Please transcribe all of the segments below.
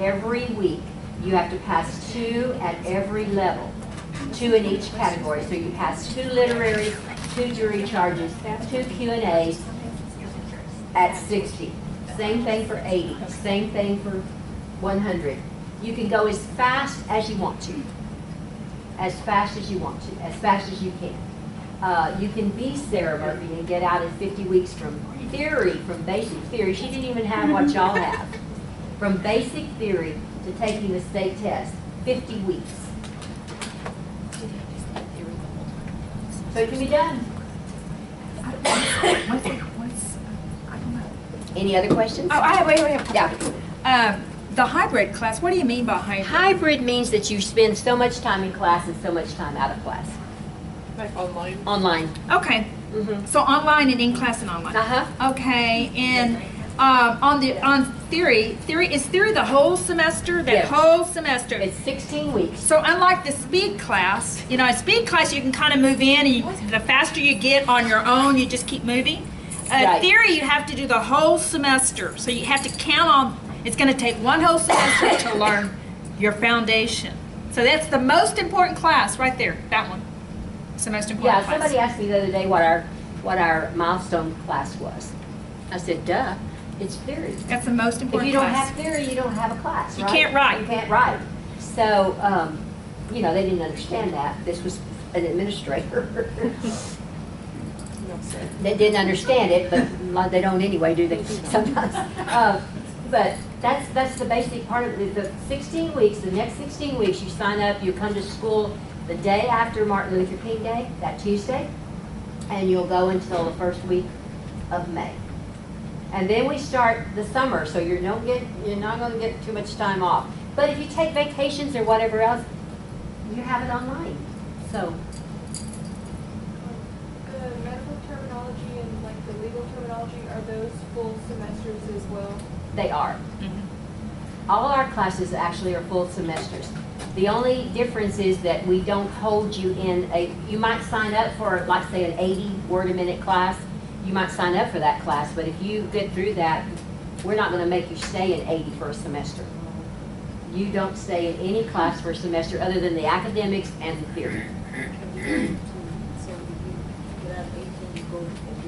every week. You have to pass 2 at every level, 2 in each category. So you pass 2 literaries, 2 jury charges, 2 Q&As at 60. Same thing for 80, same thing for 100. You can go as fast as you want to. As fast as you want to, as fast as you can. You can be Sarah Murphy and get out in 50 weeks from theory, from basic theory. She didn't even have what y'all have. From basic theory to taking the state test, 50 weeks. So it can be done. Any other questions? Oh, wait. Yeah. The hybrid class, what do you mean by hybrid? Hybrid means that you spend so much time in class and so much time out of class. Like online? Online. Okay. Mm-hmm. So online and in class and online. Uh-huh. Okay. And on theory is theory the whole semester? That Yes. whole semester. It's 16 weeks. So unlike the speed class, you know, in speed class you can kind of move in, and the faster you get on your own, you just keep moving. Right. Theory, you have to do the whole semester. So you have to count on, it's going to take one whole semester to learn your foundation. So that's the most important class right there, that one. It's the most important Yeah, class. somebody asked me the other day what our milestone class was. I said, duh, it's theory. That's the most If important you don't class. have theory, you don't have a class, You right? can't write. You can't write. So, you know, they didn't understand that. This was an administrator. They didn't understand it, but they don't anyway, do they? Sometimes. But that's the basic part of it. The 16 weeks, the next 16 weeks, you sign up, you come to school the day after Martin Luther King Day, that Tuesday, and you'll go until the first week of May. And then we start the summer, so you're not going to get too much time off. But if you take vacations or whatever else, you have it online. So. The medical terminology and like the legal terminology, are those full semesters as well? They are. All our classes actually are full semesters. The only difference is that we don't hold you in you might sign up for, like say, an 80 word a minute class. You might sign up for that class, but if you get through that, we're not going to make you stay in 80 for a semester. You don't stay in any class for a semester other than the academics and the theory.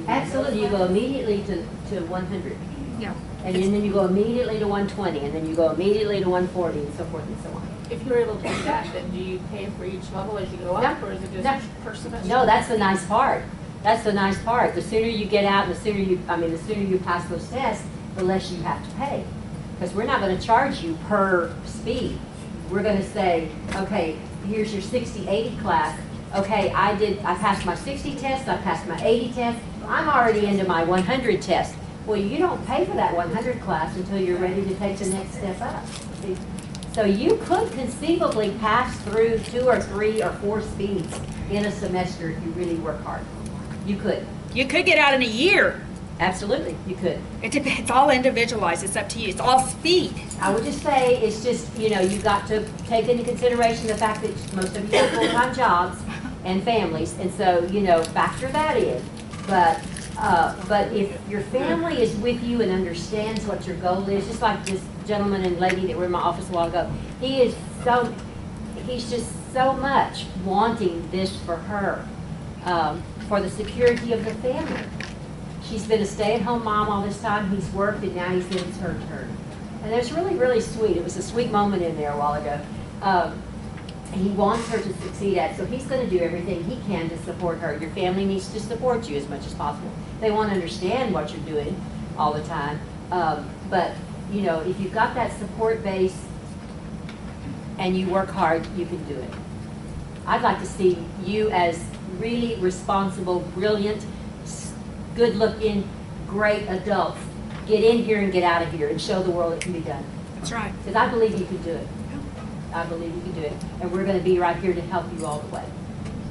Absolutely, you go immediately to 100. Yeah. And then you go immediately to 120, and then you go immediately to 140, and so forth and so on. If you're able to do that, then do you pay for each level as you go up, No. or is it just No. per semester? No, that's the nice part. That's the nice part. The sooner you get out, the sooner you pass those tests, the less you have to pay. Because we're not going to charge you per speed. We're going to say, okay, here's your 60-80 class. Okay, I passed my 60 tests, I passed my 80 tests, I'm already into my 100 test. Well, you don't pay for that 100 class until you're ready to take the next step up. See? So you could conceivably pass through 2 or 3 or 4 speeds in a semester if you really work hard. You could. You could get out in a year. Absolutely, you could. It depends. It's all individualized. It's up to you. It's all speed. I would just say it's just, you know, you've got to take into consideration the fact that most of you have full-time jobs and families, and so, you know, factor that in. But if your family is with you and understands what your goal is, just like this gentleman and lady that were in my office a while ago, he's just so much wanting this for her, for the security of the family. She's been a stay-at-home mom all this time. He's worked, and now he said it's her turn. And it's really, really sweet. It was a sweet moment in there a while ago. He wants her to succeed at, so he's going to do everything he can to support her. Your family needs to support you as much as possible. They want to understand what you're doing all the time. But, you know, if you've got that support base and you work hard, you can do it. I'd like to see you as really responsible, brilliant, good-looking, great adults get in here and get out of here and show the world it can be done. That's right. Because I believe you can do it. I believe you can do it. And we're going to be right here to help you all the way.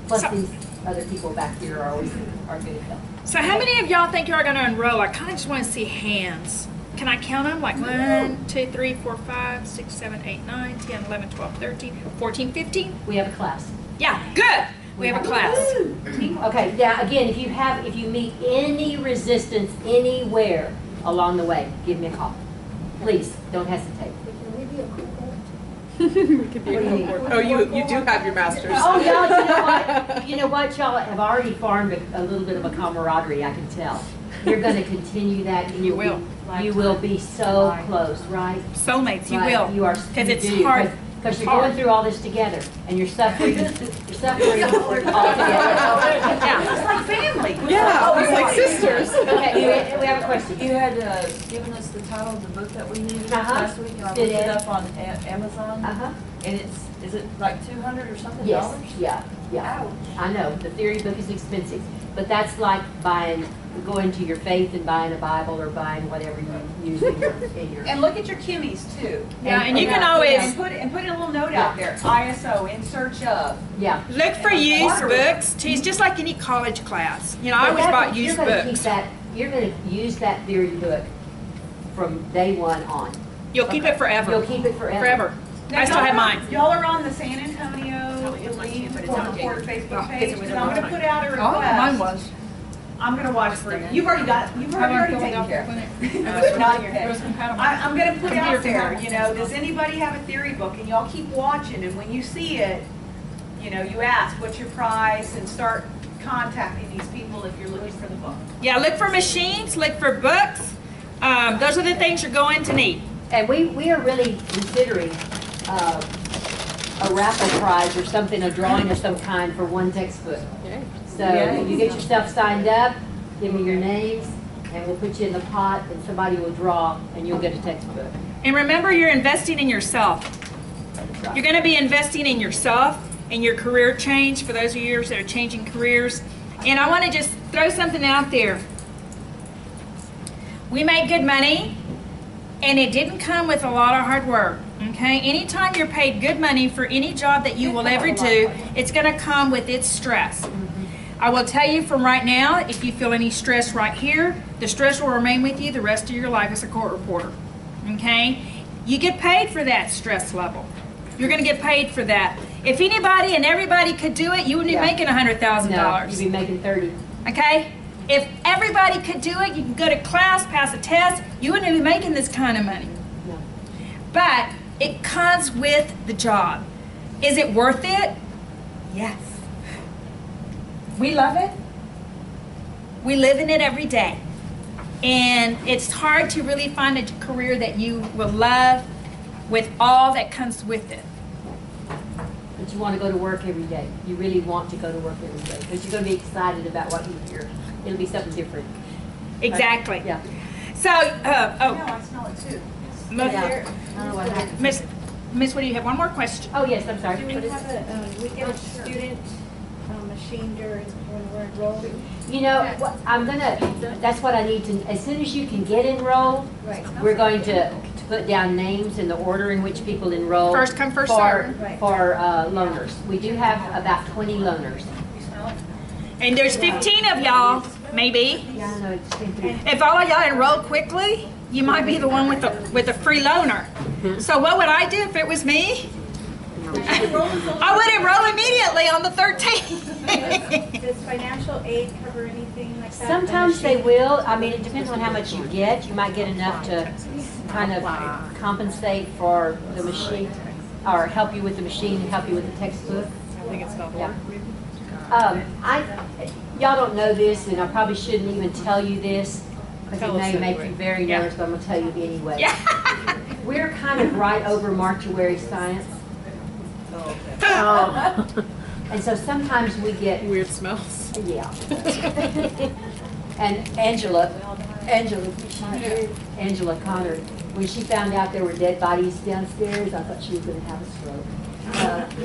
Plus these other people back here are good at help. So how many of y'all think you're going to enroll? I kind of just want to see hands. Can I count them? Like 1, 2, 3, 4, 5, 6, 7, 8, 9, 10, 11, 12, 13, 14, 15? We have a class. Yeah, good. We have a class. Okay, now again, if you meet any resistance anywhere along the way, give me a call. Please, don't hesitate. What do you mean? Oh, you do have your master's. Oh, y'all, you know what? You know what? Y'all have already formed a little bit of a camaraderie, I can tell. You're going to continue that. And You will. You will be so close, right? Soulmates, you Right, will. You are. Because you it's do, hard. Because you're hard. going through all this together, and you're suffering. You're suffering all together. Yeah. It's like family. Yeah, it's like sisters. Okay, we have a question. You had given us the title of the book that we needed Uh-huh. last week, and I Did looked it it? up on Amazon, Uh-huh. and is it like 200 or something Yes. dollars? Yeah. Yeah. Ouch. I know the theory book is expensive, but that's like going to your faith and buying a Bible or buying whatever you use in your. And look at your cuties too. Yeah, and you can And always put a little note out there, ISO, in search of. Yeah. look for used books. Too. It's just like any college class. You know, I always bought used You're gonna keep books. that. You're going to use that theory book from day one on. You'll keep it forever. You'll keep it forever. Forever. I still have mine. Y'all are on the San Antonio Elite Football Report Facebook page, and I'm gonna put out a request. was. I'm gonna watch for you. You've already taken care of it. It's not in your head. I'm gonna put out there, you know, does anybody have a theory book? And y'all keep watching, and when you see it, you know, you ask, what's your price, and start contacting these people if you're looking for the book. Yeah, look for machines, look for books. Those are the things you're going to need. And we are really considering a raffle prize or something, a drawing of some kind for one textbook. So you get yourself signed up, give me your names, and we'll put you in the pot, and somebody will draw, and you'll get a textbook. And remember, you're investing in yourself. You're going to be investing in yourself and your career change for those of you that are changing careers. And I want to just throw something out there. We made good money, and it didn't come with a lot of hard work. Okay? Anytime you're paid good money for any job that you will ever do, it's going to come with its stress. I will tell you from right now, if you feel any stress right here, the stress will remain with you the rest of your life as a court reporter. Okay? You get paid for that stress level. You're going to get paid for that. If anybody and everybody could do it, you wouldn't be making $100,000. No, you'd be making 30. Okay? If everybody could do it, you can go to class, pass a test, you wouldn't be making this kind of money. No. But it comes with the job. Is it worth it? Yes. We love it. We live in it every day. And it's hard to really find a career that you will love with all that comes with it. But you want to go to work every day. You really want to go to work every day because you're going to be excited about what you hear. It'll be something different. Exactly. Yeah. So, No, I smell it too. look Yeah. here. I don't know what happened. Miss, what do you have? One more question. Oh, yes, I'm sorry. Do we have we get a student machine during when we're enrolling? You know, what, that's what I need to, as soon as you can get enrolled, Right. we're going to put down names in the order in which people enroll. First come, first for, served. Right. For loaners. We do have about 20 loaners. You smell it? And there's 15 of y'all, maybe. Yeah, I know, it's been through. If all of y'all enroll quickly, you might be the one with the free loaner. So what would I do if it was me? I would enroll immediately on the 13th. Does financial aid cover anything like that? Sometimes they will. I mean, it depends on how much you get. You might get enough to kind of compensate for the machine, or help you with the machine and help you with the textbook. I think it's double. Yeah. Y'all don't know this, and I probably shouldn't even tell you this, because Tell it us may make anyway. you very Yeah. nervous, but I'm gonna tell you anyway. Yeah. We're kind of right over mortuary science. And so sometimes we get, Weird smells. yeah. And Angela Connor, when she found out there were dead bodies downstairs, I thought she was gonna have a stroke.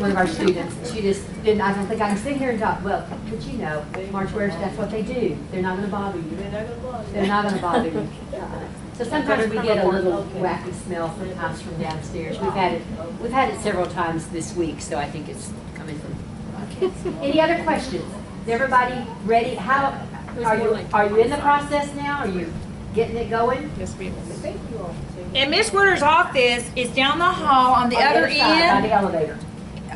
One of our students, she just didn't, I don't think I can sit here and talk, well, but you know, mortuaries, that's what they do. They're not gonna bother you. They're not gonna bother you. So sometimes we get a little wacky smell sometimes from downstairs. We've had it several times this week, so I think it's coming from. Any other questions? Is everybody ready? How, are you in the process now? Are you getting it going? Yes, we And Miss Wooder's office is down the hall on the other side, by the end, elevator.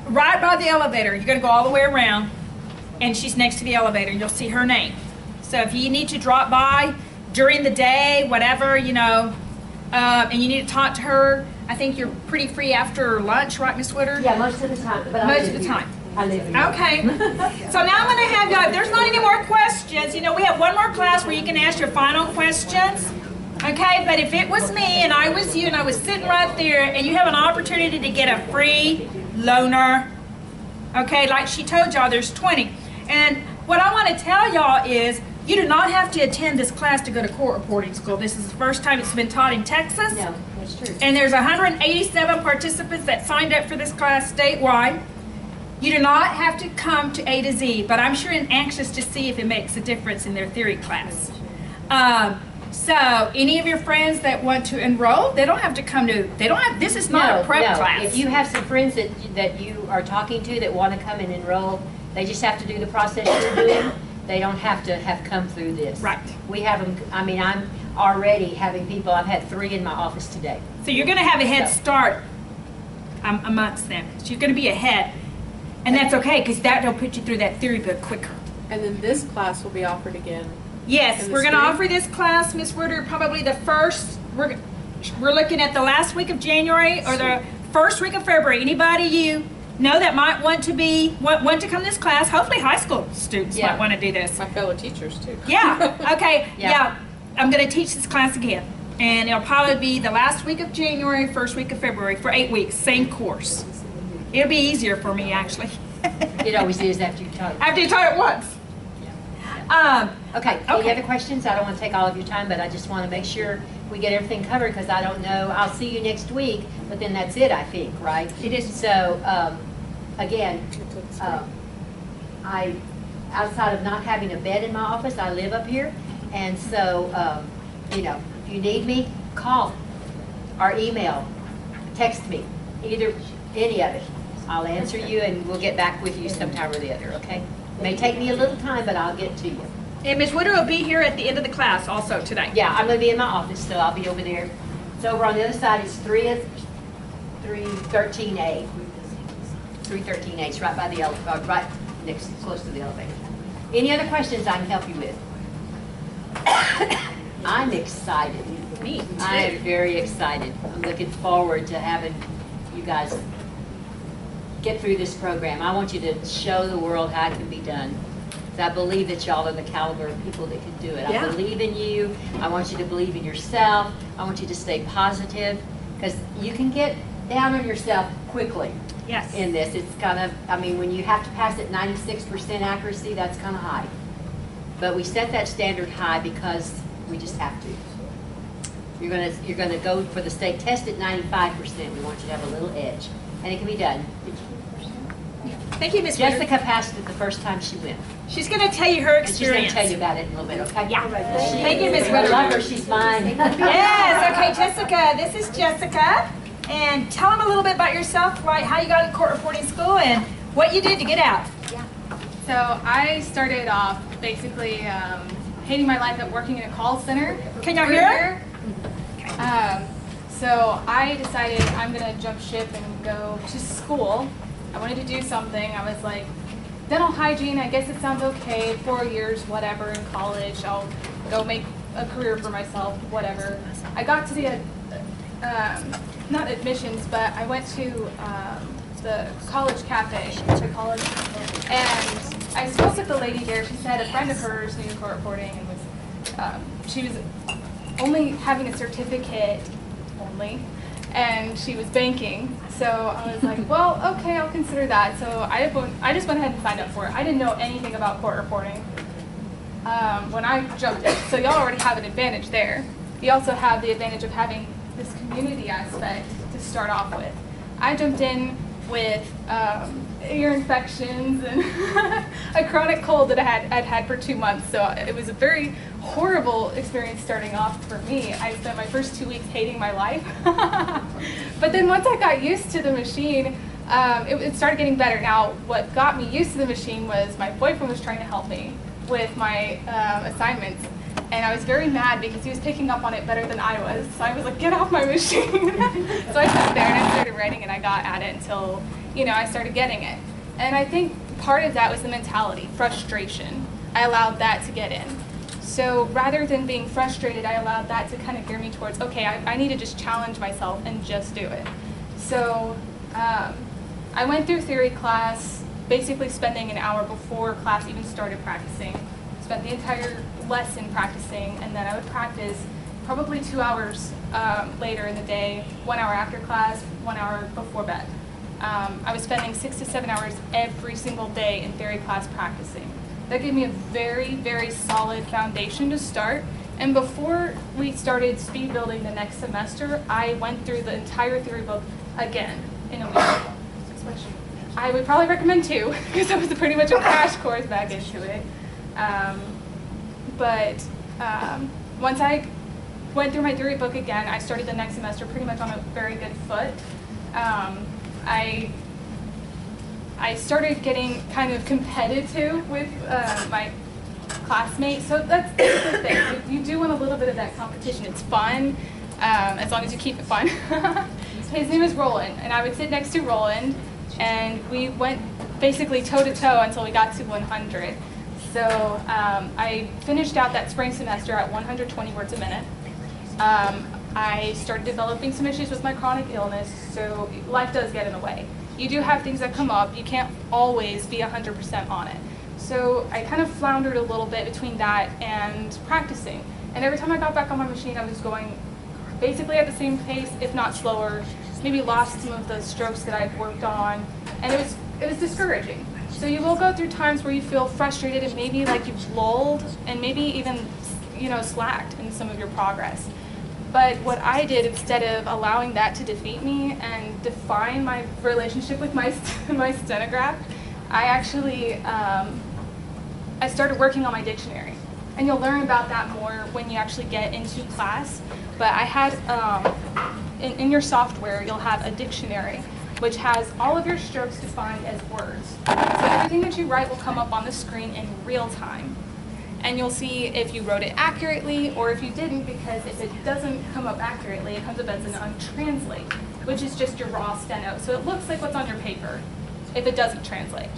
right by the elevator. You're gonna go all the way around, and she's next to the elevator. You'll see her name. So if you need to drop by during the day, whatever, you know, and you need to talk to her, I think you're pretty free after lunch, right, Miss Woodard? Yeah, most of the time, but I Most live of the here. time. I live here. Okay. So now I'm going to have y'all, if there's not any more questions, you know, we have one more class where you can ask your final questions. Okay, but if it was me and I was you and I was sitting right there and you have an opportunity to get a free loaner, okay, like she told y'all, there's 20. And what I want to tell y'all is you do not have to attend this class to go to court reporting school. This is the first time it's been taught in Texas. No, that's true. And there's 187 participants that signed up for this class statewide. You do not have to come to A to Z, but I'm sure and anxious to see if it makes a difference in their theory class. So any of your friends that want to enroll, they don't have to come to, this is not a prep class. If you have some friends that you are talking to that want to come and enroll, they just have to do the process you're doing. They don't have to have come through this. Right. We have them, I mean, I'm already having people, I've had 3 in my office today. So you're going to have a head start amongst them. So you're going to be ahead. And that's okay, because that'll put you through that theory book quicker. And then this class will be offered again. Yes, In the we're going to spring? offer this class, Miss Woodard, probably the first, we're looking at the last week of January or the first week of February. Anybody you know that might want to want to come to this class, hopefully high school students Yeah. might want to do this. My fellow teachers too. Yeah, okay, Yeah. yeah. I'm going to teach this class again. And it'll probably be the last week of January, first week of February for 8 weeks, same course. It'll be easier for me, actually. It always is after you taught it. After you taught it once. Okay, any Okay. other questions? I don't want to take all of your time, but I just want to make sure we get everything covered because I don't know. I'll see you next week, but then that's it, I think, right? It is. So, again, I, outside of not having a bed in my office, I live up here. And so, you know, if you need me, call or email, text me, either, any of it. I'll answer you and we'll get back with you sometime or the other, okay? It may take me a little time, but I'll get to you. And Ms. Woodard will be here at the end of the class also today. Yeah, I'm gonna be in my office, so I'll be over there. It's over on the other side, it's 313A. 313A, it's right by the elevator, right next, close to the elevator. Any other questions I can help you with? I'm excited. Me too. I am very excited. I'm looking forward to having you guys get through this program. I want you to show the world how it can be done. 'Cause I believe that y'all are the caliber of people that can do it. I Yeah. believe in you. I want you to believe in yourself. I want you to stay positive because you can get down on yourself quickly Yes. in this. It's kind of, I mean, when you have to pass at 96% accuracy, that's kind of high. But we set that standard high because we just have to. You're gonna go for the state test at 95%. We want you to have a little edge, and it can be done. Thank you, Ms. Woodard. Jessica passed it the first time she went, She's going to tell you her and she's going to experience. tell you about it in a little bit. Okay? Yeah. Thank you, Ms. I Woodard. love her. She's mine. Yes, okay, Jessica, this is Jessica. And tell them a little bit about yourself, right, how you got in court reporting school and what you did to get out. So I started off basically hating my life at working in a call center. Can y'all hear her? So I decided I'm gonna jump ship and go to school. I wanted to do something. I was like, dental hygiene, I guess it sounds okay, 4 years, whatever, in college. I'll go make a career for myself, whatever. I got to the, not admissions, but I went to the college cafe, the college, and I spoke with the lady there. She said a friend of hers knew court reporting and was, she was only having a certificate only, and she was banking. So I was like, well, okay, I'll consider that. So I just went ahead and signed up for it. I didn't know anything about court reporting when I jumped in. So y'all already have an advantage there. You also have the advantage of having this community aspect to start off with. I jumped in with ear infections and a chronic cold that I'd had for 2 months. So it was a very horrible experience starting off for me. I spent my first 2 weeks hating my life. But then once I got used to the machine, it started getting better. Now, what got me used to the machine was my boyfriend was trying to help me with my assignments. And I was very mad because he was picking up on it better than I was. So I was like, get off my machine. So I sat there and I started writing and I got at it until, you know, I started getting it. And I think part of that was the mentality, frustration. I allowed that to get in. So rather than being frustrated, I allowed that to kind of gear me towards, okay, I need to just challenge myself and just do it. So I went through theory class, basically spending an hour before class even started practicing. Spent the entire lesson practicing, and then I would practice probably 2 hours later in the day, 1 hour after class, 1 hour before bed. I was spending 6 to 7 hours every single day in theory class practicing. That gave me a very, very solid foundation to start. And before we started speed building the next semester, I went through the entire theory book again in a week. I would probably recommend 2, because that was pretty much a crash course back into it. Once I went through my theory book again, I started the next semester pretty much on a very good foot. I started getting kind of competitive with my classmates, so that's the thing. You do want a little bit of that competition. It's fun, as long as you keep it fun. His name is Roland, and I would sit next to Roland, and we went basically toe-to-toe until we got to 100. So I finished out that spring semester at 120 words a minute. I started developing some issues with my chronic illness, so life does get in the way. You do have things that come up. You can't always be 100% on it. So I kind of floundered a little bit between that and practicing. And every time I got back on my machine, I was going basically at the same pace, if not slower. Maybe lost some of the strokes that I'd worked on, and it was discouraging. So you will go through times where you feel frustrated and maybe like you've lulled and maybe even, slacked in some of your progress. But what I did, instead of allowing that to defeat me and define my relationship with my stenograph, I actually I started working on my dictionary. And you'll learn about that more when you actually get into class. But I had, in your software, you'll have a dictionary, which has all of your strokes defined as words. So everything that you write will come up on the screen in real time. And you'll see if you wrote it accurately or if you didn't, because if it doesn't come up accurately, it comes up as an untranslate, which is just your raw steno. So it looks like what's on your paper if it doesn't translate.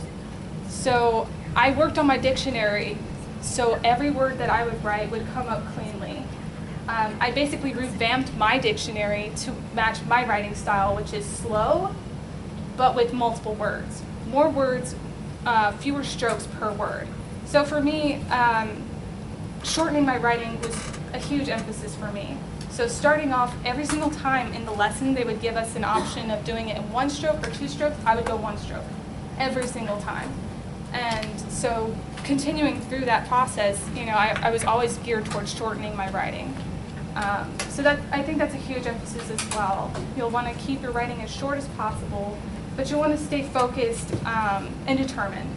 So I worked on my dictionary, so every word that I would write would come up cleanly. I basically revamped my dictionary to match my writing style, which is slow, but with multiple words. More words, fewer strokes per word. So for me, shortening my writing was a huge emphasis for me. So starting off, every single time in the lesson, they would give us an option of doing it in 1 stroke or 2 strokes. I would go 1 stroke every single time. And so continuing through that process, I was always geared towards shortening my writing. So I think that's a huge emphasis as well. You'll want to keep your writing as short as possible, but you'll want to stay focused and determined.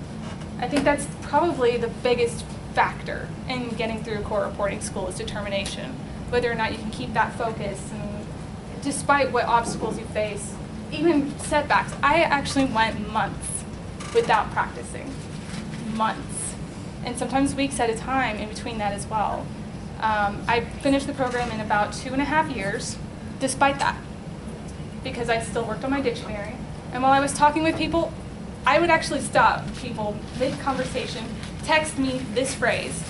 I think that's probably the biggest factor in getting through core reporting school is determination. Whether or not you can keep that focus, and despite what obstacles you face, even setbacks. I actually went months without practicing. Months. And sometimes weeks at a time in between that as well. I finished the program in about 2.5 years, despite that, because I still worked on my dictionary. And while I was talking with people, I would actually stop people mid-conversation, text me this phrase.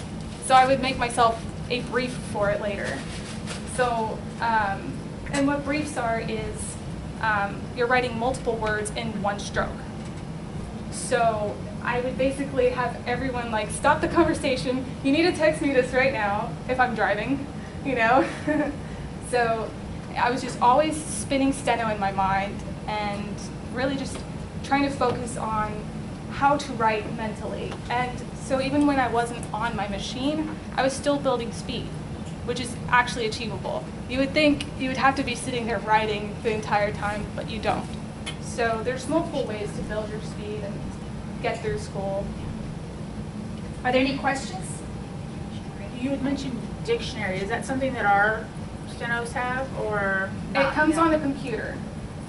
So I would make myself a brief for it later. So, and what briefs are is you're writing multiple words in 1 stroke. So I would basically have everyone stop the conversation. You need to text me this right now if I'm driving, So I was just always spinning steno in my mind and really just trying to focus on how to write mentally. And so even when I wasn't on my machine, I was still building speed, which is actually achievable. You would think you would have to be sitting there writing the entire time, but you don't. So there's multiple ways to build your speed and get through school. Are there any questions? You had mentioned dictionary. Is that something that our stenos have, or not? It comes on a computer.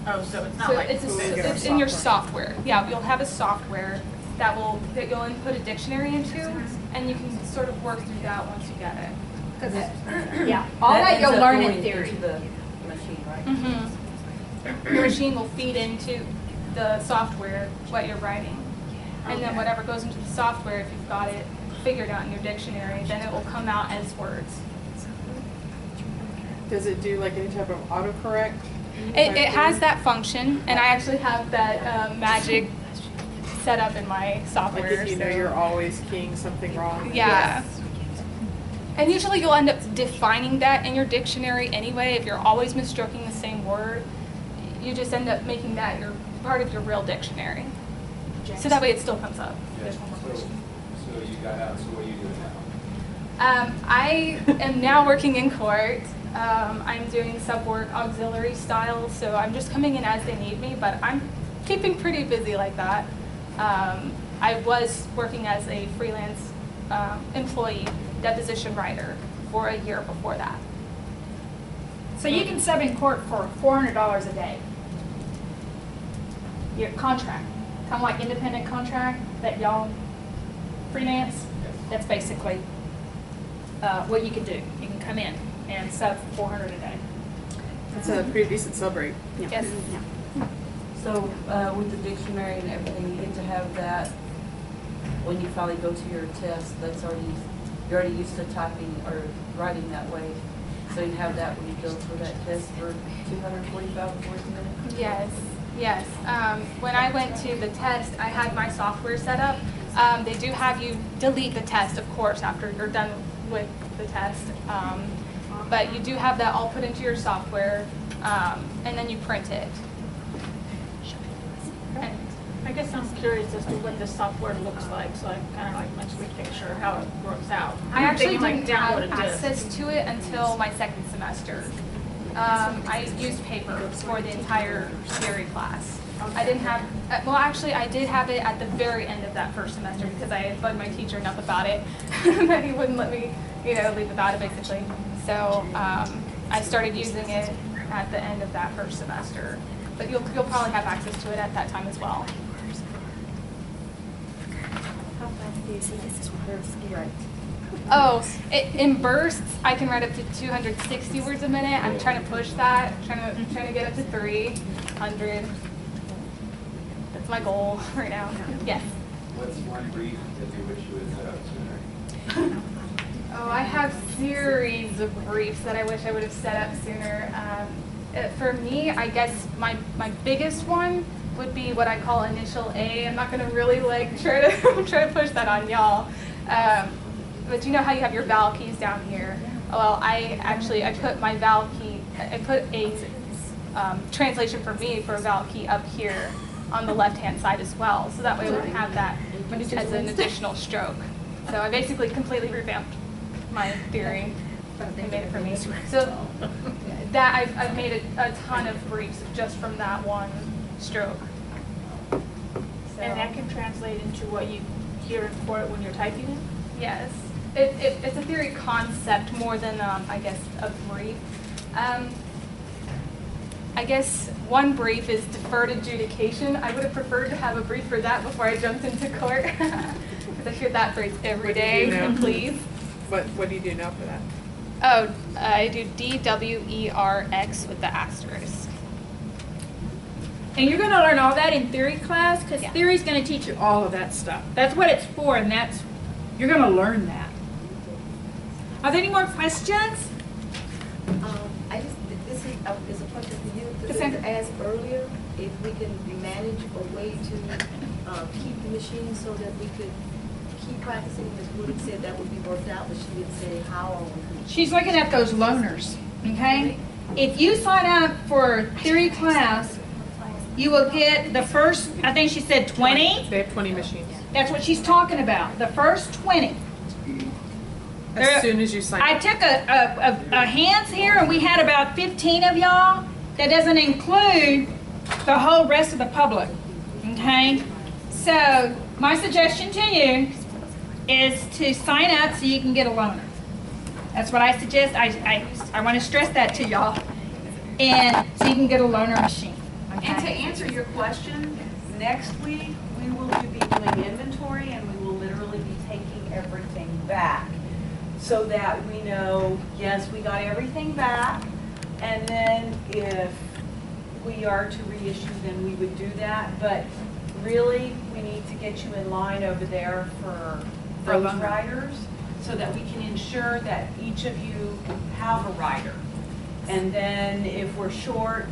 Oh, so it's not So like it's in your software. Yeah, you'll have a software that you'll input a dictionary into, and you can sort of work through that once you get it. All that you'll ends up learn in going theory. into the machine, right? Mm-hmm. Your machine will feed into the software what you're writing. And then whatever goes into the software, if you've got it figured out in your dictionary, then it will come out as words. Does it do like any type of autocorrect? It has that function, and I actually have that magic set up in my software. Like if you know you're always keying something wrong? Yeah. And usually you'll end up defining that in your dictionary anyway. If you're always misstroking the same word, you just end up making that your part of your real dictionary. So that way it still comes up. Yes. So you got out, so what are you doing now? I am now working in court. I'm doing sub work auxiliary style, so I'm just coming in as they need me, but I'm keeping pretty busy like that. I was working as a freelance employee deposition writer for a year before that. So you can sub in court for $400 a day. Your contract, kind of like independent contract that y'all freelance. That's basically what you can do. You can come in and sub for $400 a day. That's a pretty decent sub rate. Yes. So with the dictionary and everything, you get to have that when you finally go to your test. You're already used to typing or writing that way. So you have that when you go for that test for 245 or 40 minutes. Yes, yes. When I went to the test, I had my software set up. They do have you delete the test, of course, after you're done with the test. But you do have that all put into your software, and then you print it. And I guess I'm curious as to what the software looks like, so I kind of like mentally picture how it works out. I actually thinking, didn't have download a disc. access to it until my second semester. I used paper for the entire theory class. I didn't have, well actually I did have it at the very end of that first semester because I had bugged my teacher enough about it that he wouldn't let me, leave without it basically. So I started using it at the end of that first semester. But you'll probably have access to it at that time as well. How fast do you see this is right? Oh, in bursts, I can write up to 260 words a minute. I'm trying to push that, trying to get up to 300. That's my goal right now. Yes. What's one brief that you wish you would set up sooner? Oh, I have series of briefs that I wish I would have set up sooner. For me, I guess my biggest one would be what I call initial A. I'm not going to really try to push that on y'all. But you know how you have your vowel keys down here? Well, I put my vowel key, I put a translation for me for a vowel key up here on the left-hand side as well. So that way we can have that as an additional stroke. So I basically completely revamped my theory and made it for me. So that I've made a ton of briefs just from that one stroke. So, And that can translate into what you hear in court when you're typing it? yes. It's a theory concept more than, I guess, a brief. I guess one brief is deferred adjudication. I would have preferred to have a brief for that before I jumped into court. Because I hear that phrase every day, please. What do you do now for that? Oh, I do DWERX with the asterisk. And you're going to learn all that in theory class, because Yeah. theory is going to teach you all of that stuff. That's what it's for, and you're going to learn that. Are there any more questions? This is a question for you. Yes, Because ma'am. I asked earlier if we can manage a way to keep the machine so that we could keep practicing. Ms. Wood said that would be worked out, but she didn't say how or when. She's looking at those loaners, okay? If you sign up for theory class, you will get the first, I think she said 20. They have 20 machines. That's what she's talking about, the first 20. As soon as you sign I up. took a hands here, and we had about 15 of y'all. That doesn't include the whole rest of the public, okay? So my suggestion to you is to sign up so you can get a loaner. That's what I suggest. I want to stress that to y'all. And so you can get a loaner machine. Okay? And to answer your question, next week we will be doing inventory and we will literally be taking everything back so that we know, yes, we got everything back. And then if we are to reissue, then we would do that. But really, we need to get you in line over there for those loaner. riders so that we can ensure that each of you have a rider. And then if we're short,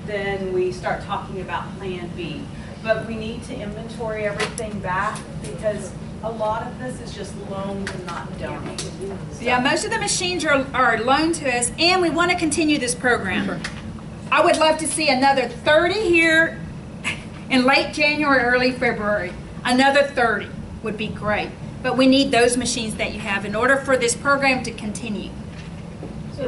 then we start talking about Plan B. But we need to inventory everything back because a lot of this is just loaned and not donated. Yeah, most of the machines are loaned to us, and we want to continue this program. I would love to see another 30 here in late January, early February. Another 30 would be great. But we need those machines that you have in order for this program to continue.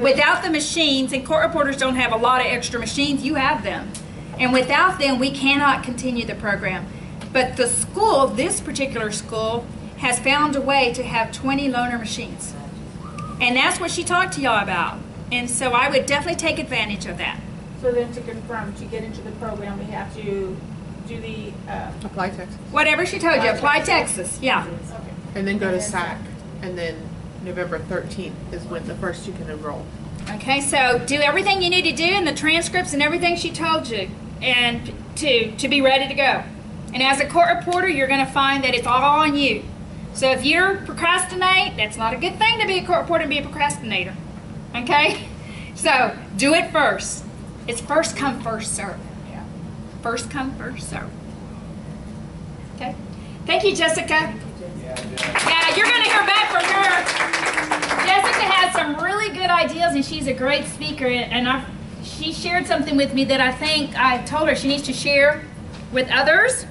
Without the machines, and court reporters don't have a lot of extra machines, you have them. And without them, we cannot continue the program. But the school, this particular school, has found a way to have 20 loaner machines. And that's what she talked to y'all about. And so I would definitely take advantage of that. So then to confirm, to get into the program, we have to do the, Apply Texas. Whatever she told you, apply Texas, yeah. And then go to SAC. And then November 13th is when the first you can enroll. Okay, so do everything you need to do in the transcripts and everything she told you, and to be ready to go. And as a court reporter, you're going to find that it's all on you. So if you procrastinate, that's not a good thing to be a court reporter and be a procrastinator. Okay? So do it first. It's first come, first serve. yeah. First come, first serve. Okay? Thank you, Jessica. Yeah, you're going to hear back from her. Jessica has some really good ideas, and she's a great speaker. And she shared something with me that I think I told her she needs to share with others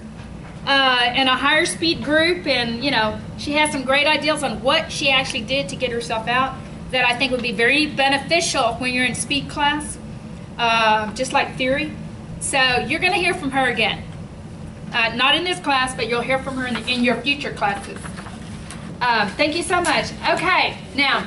in a higher speed group. And, you know, she has some great ideas on what she actually did to get herself out that I think would be very beneficial when you're in speed class, just like theory. So you're going to hear from her again. Not in this class, but you'll hear from her in your future classes. Thank you so much. Okay, now,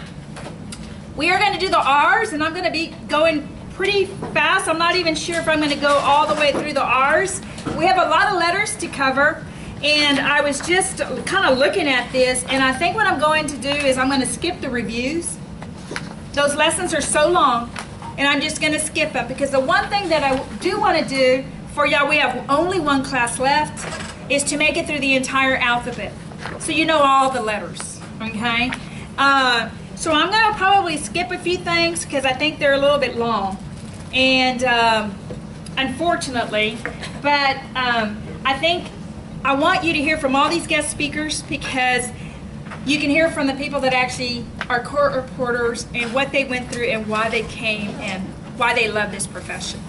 we are going to do the R's, and I'm going to be going pretty fast. I'm not even sure if I'm going to go all the way through the R's. We have a lot of letters to cover, and I was just kind of looking at this, and I think what I'm going to do is I'm going to skip the reviews. Those lessons are so long, and I'm just going to skip them, because the one thing that I do want to do for y'all, we have only one class left, is to make it through the entire alphabet. So you know all the letters, okay? So I'm going to probably skip a few things because I think they're a little bit long. And unfortunately, but I think I want you to hear from all these guest speakers, because you can hear from the people that actually are court reporters and what they went through and why they came and why they love this profession.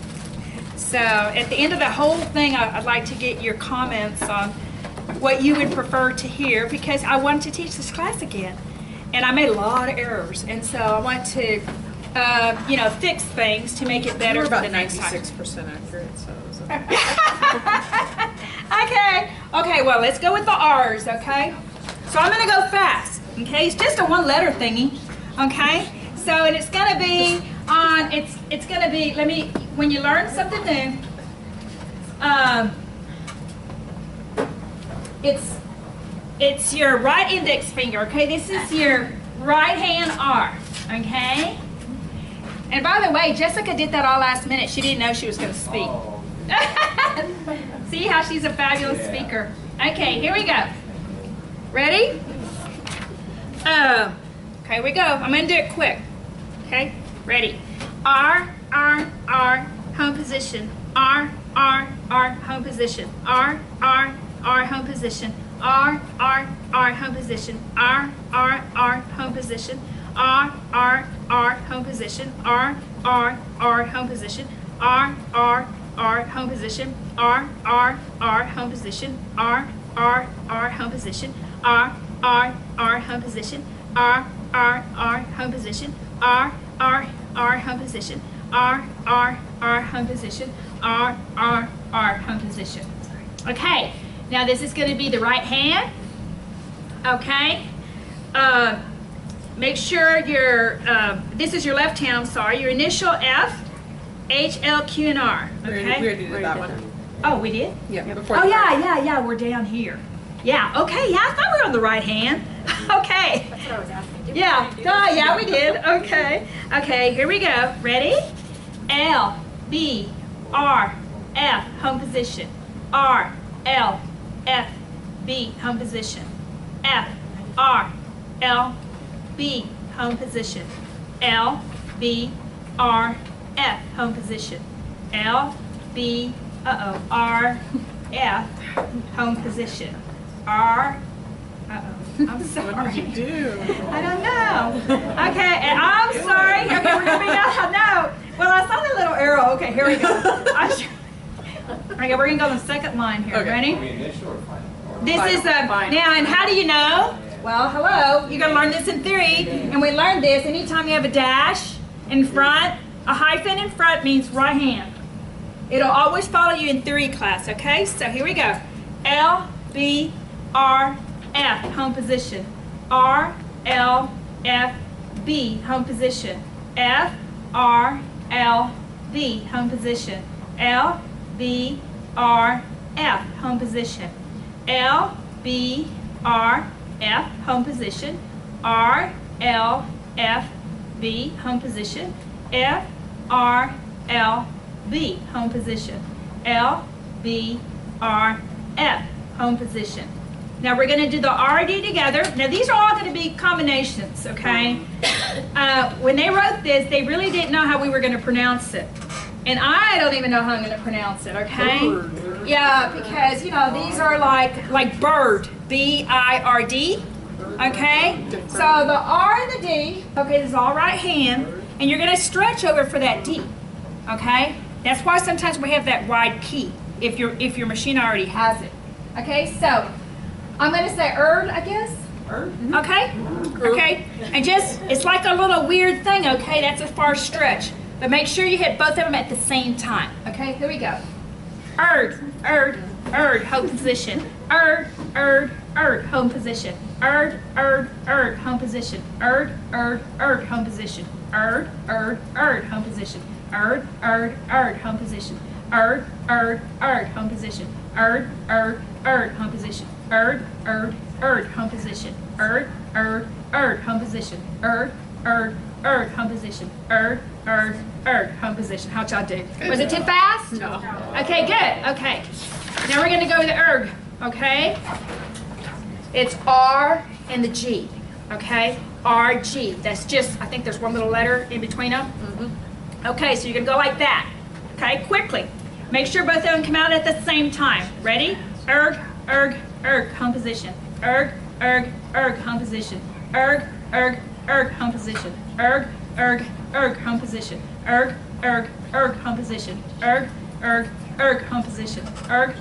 So at the end of the whole thing, I'd like to get your comments on what you would prefer to hear, because I want to teach this class again. And I made a lot of errors, and so I want to, you know, fix things to make it better We're for about the next time. 96% accurate, so it was Okay. Okay, well, let's go with the R's, okay? So I'm going to go fast, okay? It's just a one-letter thingy, okay? So, and it's going to be on, it's going to be, when you learn something new, it's your right index finger, okay? This is your right hand R, okay? And by the way, Jessica did that all last minute. She didn't know she was going to speak. Oh. See how she's a fabulous speaker. Okay, here we go. Ready? Okay, here we go. I'm going to do it quick. Okay, ready? R, R, R, home position. R, R, R, home position. R, R, R, home position. R, R, R, home position. R, R, R, home position. R, R, R, home position. R, R, R, home position. R, R, R, home position. R, R, R, home position. R, R, R, home position. R, R, R, home position. R, R, R, home position. R, R, R, home position. R, R, R, home position. R, R, R, home position. Okay, now this is going to be the right hand. Okay. Make sure your, this is your left hand, I'm sorry, your initial F, H, L, Q, and R. Okay? We already did that one. Oh, we did? Yeah, before Oh, the yeah, we're down here. Yeah, okay, yeah, I thought we were on the right hand. Okay. That's what I was asking. Yeah, yeah, we did. Okay. Okay, here we go. Ready? L, B, R, F, home position. R, L, F, B, home position. F, R, L, B, home position. L, B, R, F, home position. L, B, R, F, home position. R, I'm sorry. What did you do? I don't know. Okay, and I'm sorry. Okay, we're gonna be out. No. Well, I saw the little arrow. Okay, here we go. Okay, we're gonna go on the second line here. Okay. Ready? Are we initial or final? Or This is Fine. now, and how do you know? Well, hello. You're gonna learn this in theory, and we learned this. Anytime you have a dash in front, a hyphen in front means right hand. It'll always follow you in theory class. Okay, so here we go. L, B, R, F, home position. R, L, F, B, home position. F, R, L, B, home position. L, B, R, F, home position. L, B, R, F, home position. R, L, F, B, home position. F, R, L, B, home position. L, B, R, F, home position. Now we're going to do the RD together. Now these are all going to be combinations, okay? When they wrote this, they really didn't know how we were going to pronounce it. And I don't even know how I'm going to pronounce it, okay? Yeah, because, you know, these are like bird, B-I-R-D, okay? So the R and the D, okay, this is all right hand, and you're going to stretch over for that D, okay? That's why sometimes we have that wide key, if your machine already has it. Okay, so I'm going to say I guess. Okay? Okay? And just, it's like a little weird thing, okay? That's a far stretch. But make sure you hit both of them at the same time. Okay, here we go. Home position. Home position. Home position. Home position. Home position. Home position. Home position. Home position. Home position. Home position. Home position. Home position. How'd y'all do? Was it too fast? No. Okay, good. Okay. Now we're gonna go with the erg. Okay? It's R and the G. Okay? R, G. That's just, I think there's one little letter in between them. Okay, so you're gonna go like that. Okay, quickly. Make sure both of them come out at the same time. Ready? Erg, home position. Erg, home position. Erg, home position. Erg, home position. Erg, home position. Erg, home position. Erg, home position. Erg,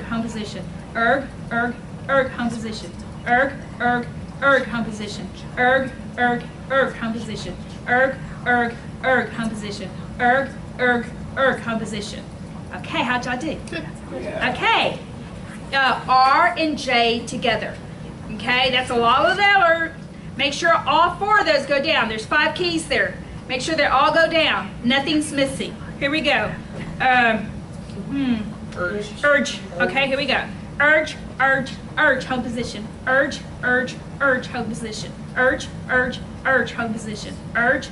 home position. Erg, home position. Erg, home position. Erg, home position. Erg, home position. Okay, how'd y'all do? Okay. R and J together. Okay, that's a lot of that. Make sure all four of those go down. There's 5 keys there. Make sure they all go down. Nothing's missing. Here we go. Urge. Okay, here we go. Urge, home position. Urge, home position. Urge, home position. Urge, home position. Urge,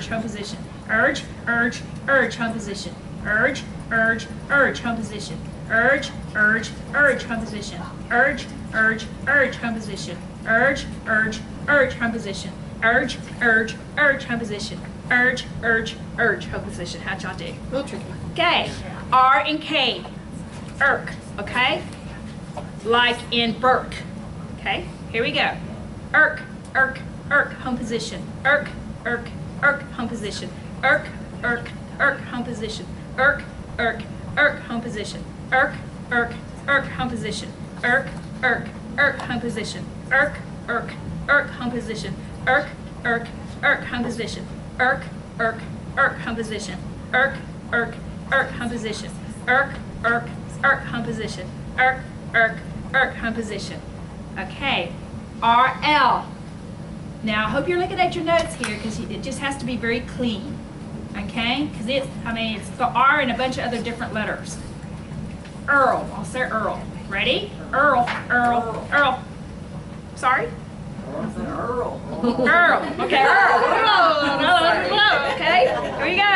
home position. Urge, home position. Urge, home position. Urge, home position. Urge, home position. Urge, home position. Urge, home position. How'd y'all do? A little tricky. Okay. R and K. Irk. Okay? Like in Burke. Okay? Here we go. Irk, home position. Irk, home position. Irk, home position. Irk, home position. Irk, home position. Irk, home position. Irk, home position. Irk, home position. Irk, home position. Irk, home position. Irk, home position. Irk, home position. Okay. RL. Now, I hope you're looking at your notes here because it just has to be very clean. Okay? Because it's the R and a bunch of other different letters. Earl. I'll say Earl. Ready? Earl. Sorry? Earl. Earl. Okay, Earl. Okay, here we go.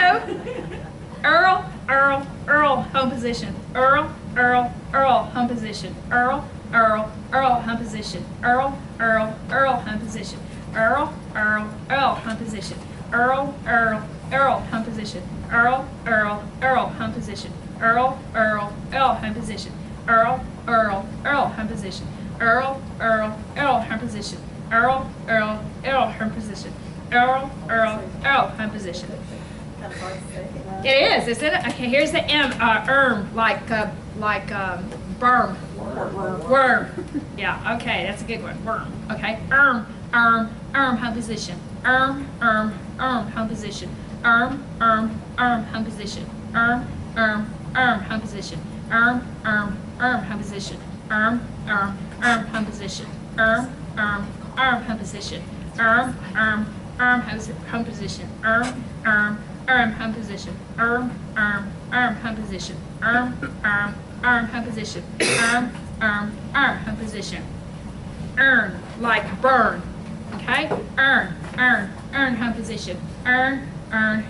Earl, home position. Earl, home position. Earl, Earl, Earl, hum position. Earl, Earl, Earl, hum position. Earl, Earl, Earl, hum position. Earl, Earl, Earl, hum position. Earl, Earl, Earl, hum position. Earl, Earl, Earl, hum position. Earl, Earl, Earl, hum position. Earl, Earl, Earl, hum position. Earl, Earl, Earl, hum position. Earl, Earl, Earl, hum position. It is, isn't it? Okay, here's the like berm. Worm. Yeah, okay, that's a good one. Worm. Okay. Hum position. Hum position. Hum position. Hum position. Hum position. Hum position. Hum position. Hum position. Hum position. Hum position. Hum position. Hum position. Earn, like burn. Okay? Earn, hum position. Earn, hum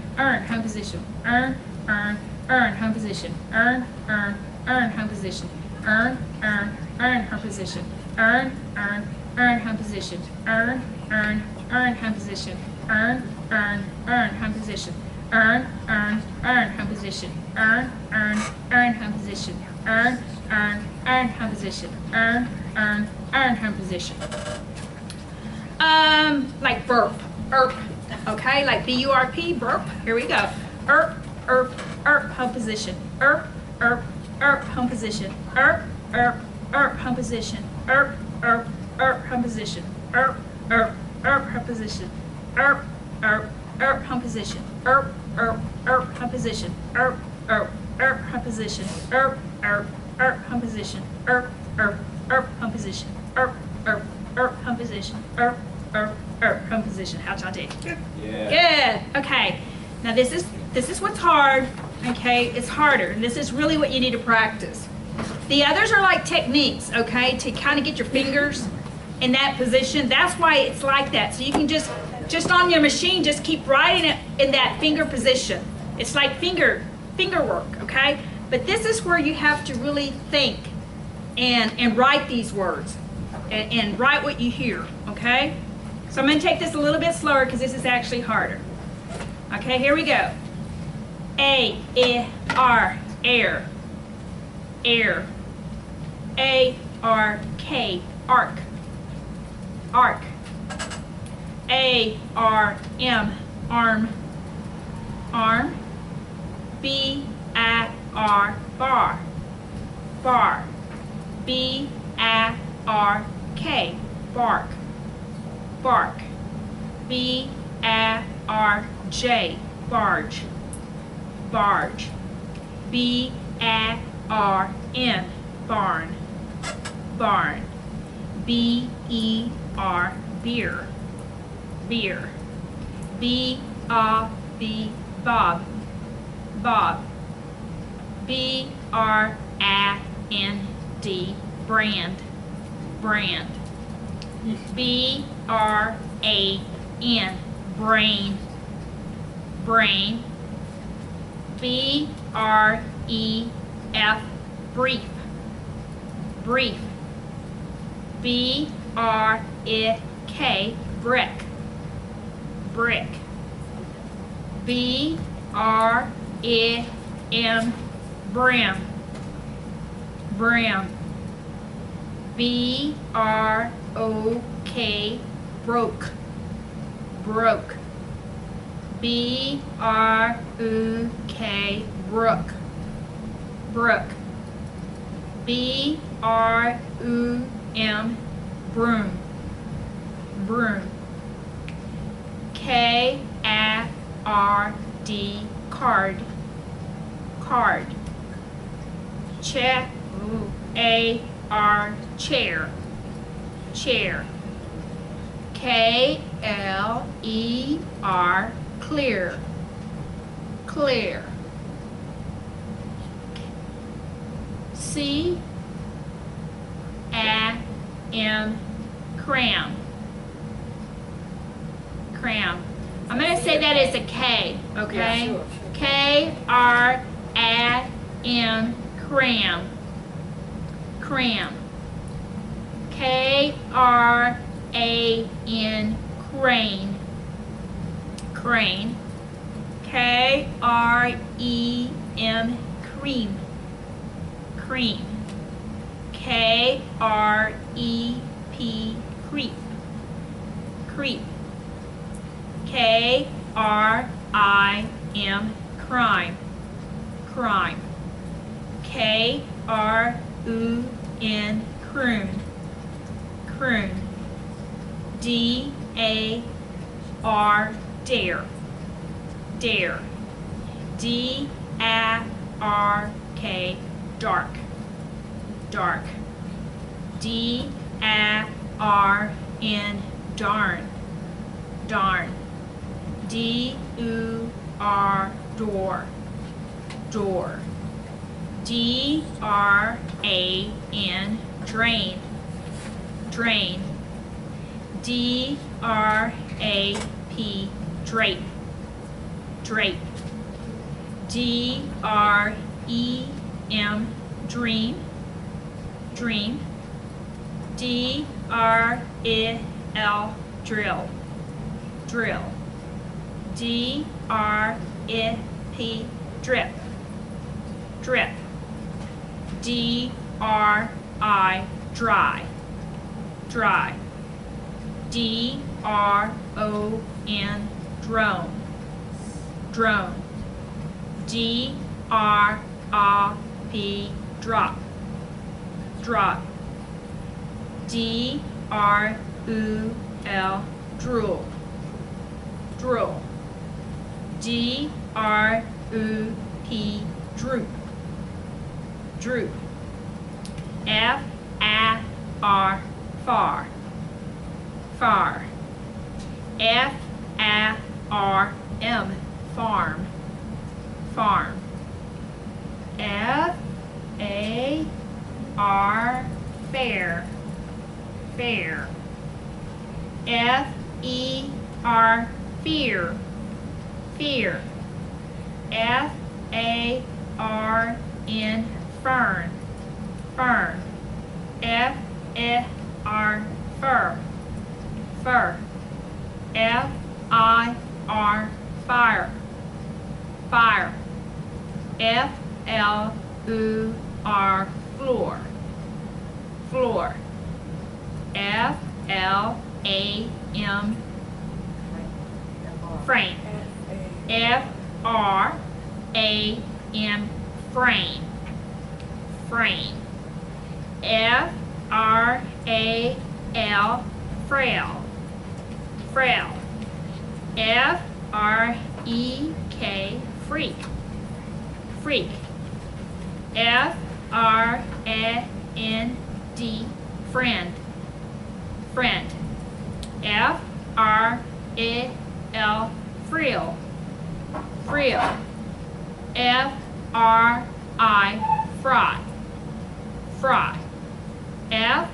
position. Earn, hum position. Earn, hum position. Earn, hum position. Earn, hum position. Earn, hum position. Earn, hum position. Earn, hum position. Earn, hum position. Earn, hum position. Earn, hum position. Like burp, okay, like B-U-R-P, burp. Here we go. Hum position. Hum position. Hum position. Hum position. Hum position. Hum position. Hum position. Hum position. Hum position. Hum position. Hum position. Hum position. How'd y'all do? Yeah. Good. Okay. Now this is what's hard. Okay, it's harder, and this is really what you need to practice. The others are like techniques. Okay, to kind of get your fingers in that position. That's why it's like that. So you can just on your machine, just keep writing it in that finger position. It's like finger work. Okay, but this is where you have to really think and write these words and write what you hear. Okay. So I'm going to take this a little bit slower because this is actually harder. Okay, here we go. A-I-R, air, air. A-R-K, arc, arc. A-R-M, arm, arm. B-I-R, bar, bar. B-I-R-K, bark, bark. B-I-R-J, barge, barge. B-I-R-N, barn, barn. B-E-R, beer, beer. B-A-B, bob, bob. B-R-I-N-D, brand, brand. B-R-A-N, brain, brain. B-R-E-F, brief, brief. B-R-I-K, brick, brick. B-R-I-M, brim, brim. B-R-O-K, broke, broke. B-R-U-K, brook, brook. B-R-U-M, broom, broom. K-I-R-D, card, card. A-R, chair, chair. K-L-E-R, clear, clear. C-A-M, cram, cram. I'm going to say that as a K, okay? Yeah, sure. K-R-A-M, cram, cram. K-R-A-N, crane, crane. K-R-E-M, cream, cream. K-R-E-P, creep, creep. K-R-I-M, crime, crime. K-R-U-N, croon, croon. D-A-R, dare, dare. D-A-R-K, dark, dark. D-A-R-N, darn, darn. D-U-R, door, door. D-R-A-N, drain, drain. D-R-A-P, drape, drape. D-R-E-M, dream, dream. D-R-I-L, drill, drill. D-R-I-P, drip, drip. D-R-I, dry, dry. D-R-O-N, drone, drone. D-R-I-P, drop, drop. D-R-U-L, drool, drool. D-R-U-P, droop, droop. F-A-R, far, far. F-A-R-M, farm, farm. F-A-R, fair, fair. F-E-R, fear, fear. F-A-R-N, fern, fern. F-F-R, fur, fur. F-I-R, fire, fire. F-L-U-R, floor, floor. F-L-A-M, frame. F-R-A-M, frame, frame. F-R-A-L, frail, frail. F-R-E-K, freak, freak. F-R-A-N-D, friend, friend. F-R-I-L, frill, frill. F-R-I, fry, fry. F-R-I-N-T,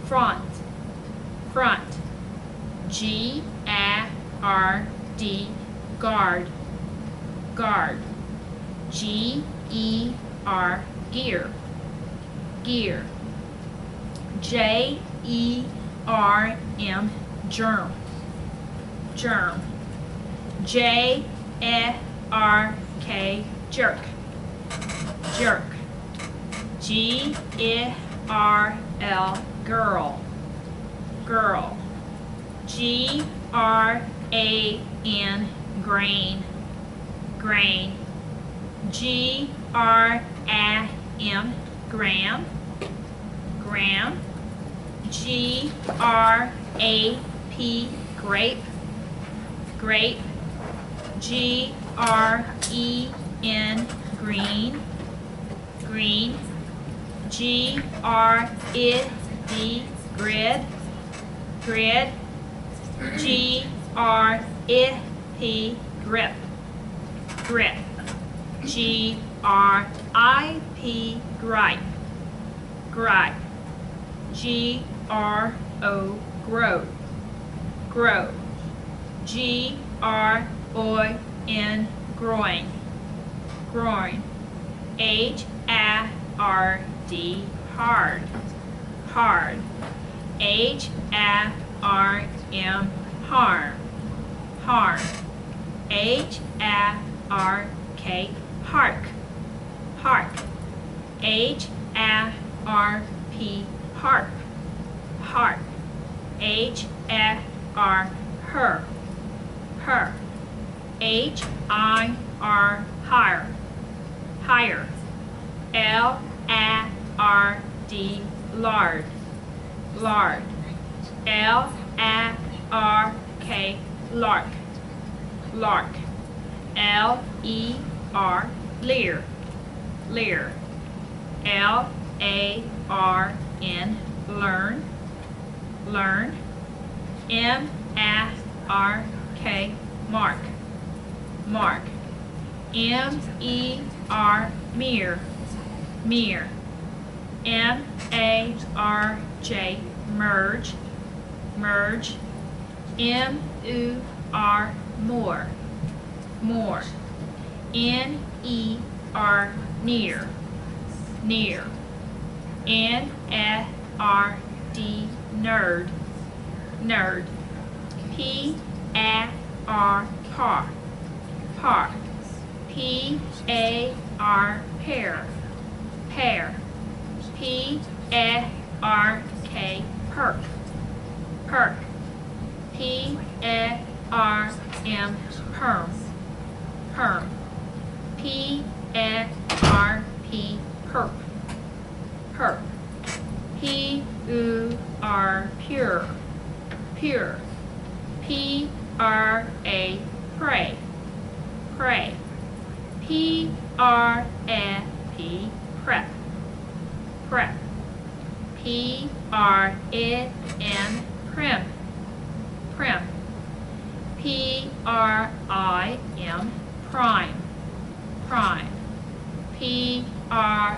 front, front. G-A-R-D, guard, guard. G-E-R, gear, gear. J-E-R-M, germ, germ. J-E-R-K, jerk, jerk. G-E-R-L, girl, girl. G-R-A-N, grain, grain. G-R-A-M, gram, gram. G-R-A-P, grape, grape. G-R-E-N, green, green. G-R-I-D, grid, grid. G-R-I-P, grip, grip. G-R-I-P, gripe, gripe. G-R-O, grow, grow. G-R-O-N, groin, groin. H-A-R-D, D, hard, hard. H-A-R-M, harm, harm. H-A-R-K, hark, hark. H-A-R-P, harp, harp. H-A-R, her, her. H-I-R, higher, higher. L-A-R-D, lard, lard. L-A-R-K, lark, lark. L-E-R, leer, leer. L-A-R-N, learn, learn. M-A-R-K, mark, mark. M-E-R, mirror, mirror. M-A-R-J, merge, merge. M-U-R, more, more. N-E-R, near, near. N-A-R-D, nerd, nerd. P-A-R, par, par. P-A-R, pear, pear. P-A-R-K, perk, perk. P-A-R-M, perm, perm. P-A-R-P, perp, perp. P-U-R, pure, pure. P-R-A, pray, pray. P-R-A-P, prep, prep. P-R-I-M, prim, prim. P-R-I-M, prime, prime. P-R-I-M,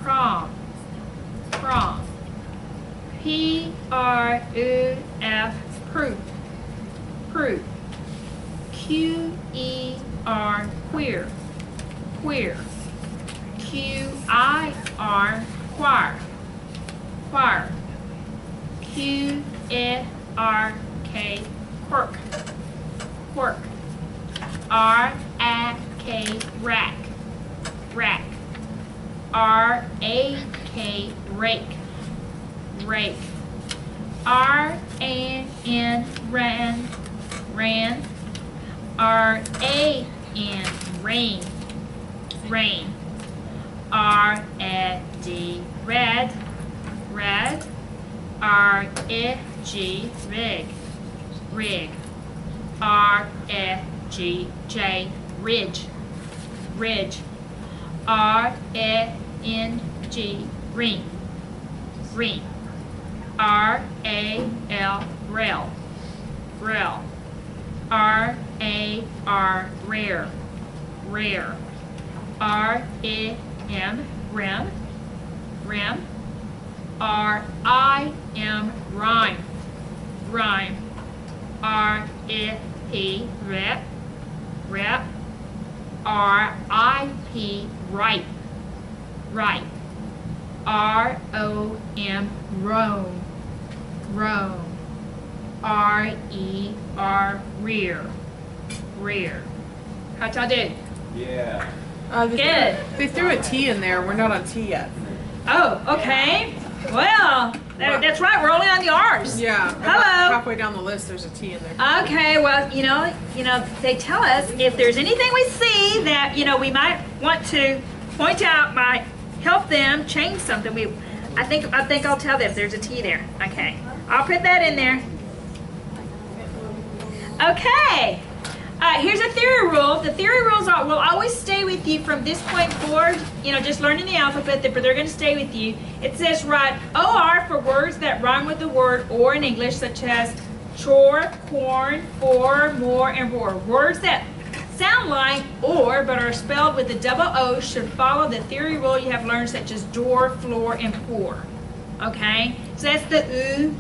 prom, prom. P-R-U-F, proof, proof. Q-E-R, queer, queer. Q-I-R, choir, choir. Q-E-R-K, quirk, quirk. R-A-K, rack, rack. R-A-K, rake, rake. R-A-N, ran, ran. R-A-N, rain, rain. R-A-D, red, red. R-I-G, rig, rig. R-A-G-J, ridge, ridge. R-A-N-G, ring, ring. R-A-L, rail, rail. R-A-R, rare, rare. R-I-M, rim, rim. R-I-M, rhyme, rhyme. R-I-P, rep, rep. R-I-P, ripe, ripe. R-O-M, roam, roam. R-E-R, rear, rear. How'd y'all do? Yeah. Good. They threw a T in there. We're not on T yet. Oh, okay. Well, that's right. We're only on the R's. Yeah. Hello. Halfway down the list, there's a T in there. Okay. Well, you know, they tell us if there's anything we see that we might want to point out, might help them change something. I think I'll tell them if there's a T there. Okay. I'll put that in there. Okay. Here's a theory rule. The theory rules will always stay with you from this point forward. Just learning the alphabet, but they're going to stay with you. It says write OR for words that rhyme with the word or in English, such as chore, corn, for, more, and roar. Words that sound like or but are spelled with the double O should follow the theory rule you have learned, such as door, floor, and pour. Okay? So that's the oo,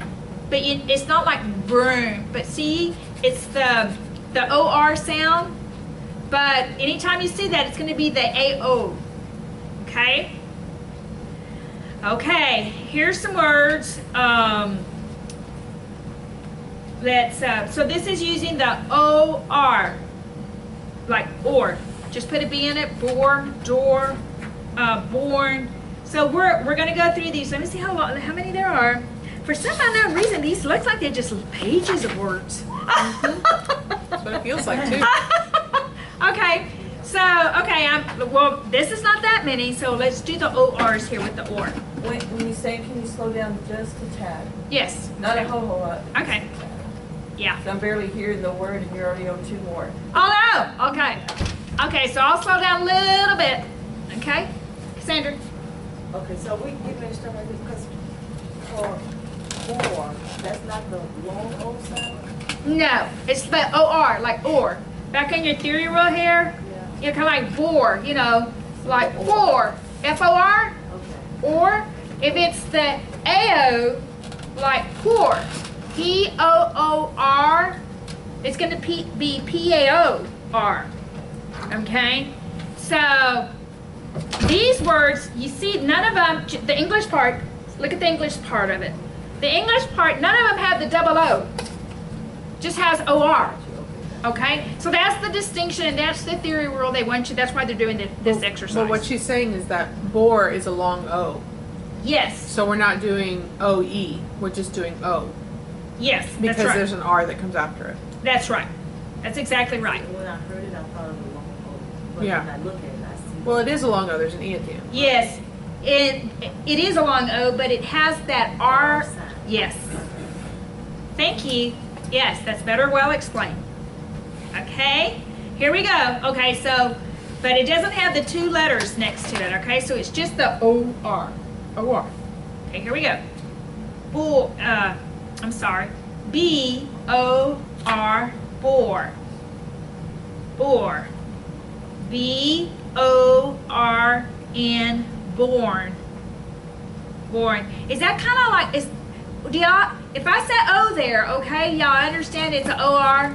but it's not like broom. But see, it's the OR sound, but anytime you see that, it's going to be the AO, okay? Okay, here's some words. So this is using the OR, like or. Just put a B in it. Bore, door, born. So we're gonna go through these. Let me see how many there are. For some unknown reason, these look like they're just pages of words. That's what it feels like too. Okay, so well, this is not that many. So let's do the ORs here with the or. When you say, can you slow down just a tad? Yes. Not a whole lot. Okay. Yeah. So I'm barely hearing the word and you're already on 2 more. Oh no. Okay. Okay. So I'll slow down a little bit. Okay. Cassandra. Okay, so we get ready to start right here because for or, that's not the long O sound? No, it's the OR, like or. Back in your theory rule here, you're kind of like bore, you know, like for, F-O-R. Okay. Or if it's the AO, like pour, P-O-O-R, it's going to be P-A-O-R. Okay? So these words, you see, none of them, the English part, look at the English part of it. The English part, none of them have the double O. Just has OR. Okay? So that's the distinction, and that's the theory rule they want you, that's why they're doing this exercise. But what she's saying is that bore is a long O. Yes. So we're not doing O-E, we're just doing O. Yes, Because that's right. there's an R that comes after it. That's right. That's exactly right. When I heard it, I thought of the long O. But Yeah. when I look at it, I see. Well, it is a long O, there's an E at the end. Yes, it is a long O, but it has that R. Yes. Thank you. Yes, that's better well explained. Okay, here we go. Okay, so, but it doesn't have the 2 letters next to it, okay? So it's just the O-R. O-R. Okay, here we go. Bull, I'm sorry. B-O-R, bore. Bore. B-O-R-N, born. Born. Is that kind of like, do y'all, if I said O there, okay, y'all understand it's an O-R?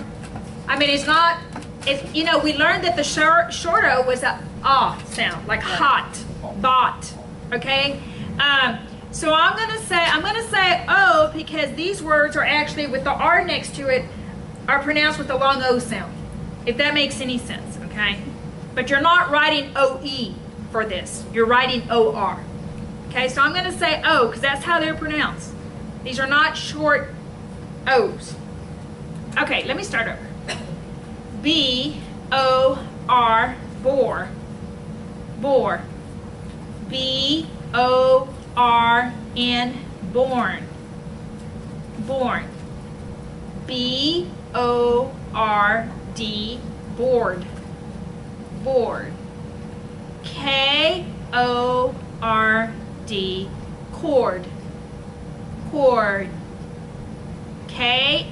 I mean, it's not, it's, you know, we learned that the short O was a ah sound, like hot, bought, okay? So I'm gonna say O because these words are actually, with the R next to it, are pronounced with the long O sound, if that makes any sense, okay? But you're not writing O-E for this, you're writing O-R. Okay, so I'm gonna say O because that's how they're pronounced. These are not short O's. Okay, let me start over. B-O-R, bore. Bore. B-O-R-N, born. Born. B-O-R-D, bored. Bored. K-O-R-D, cord. Cord. K-H-O-R,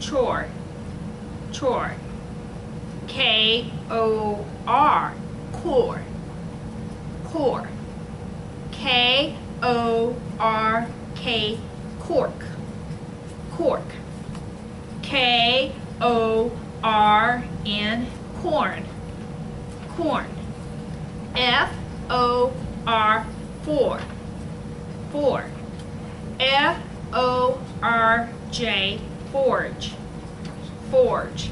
chore. Chore. K-O-R, core. Core. K-O-R-K, cork. Cork. K-O-R-N, corn. Corn. F-O-R, for. For. F-O-R-J, forge. Forge.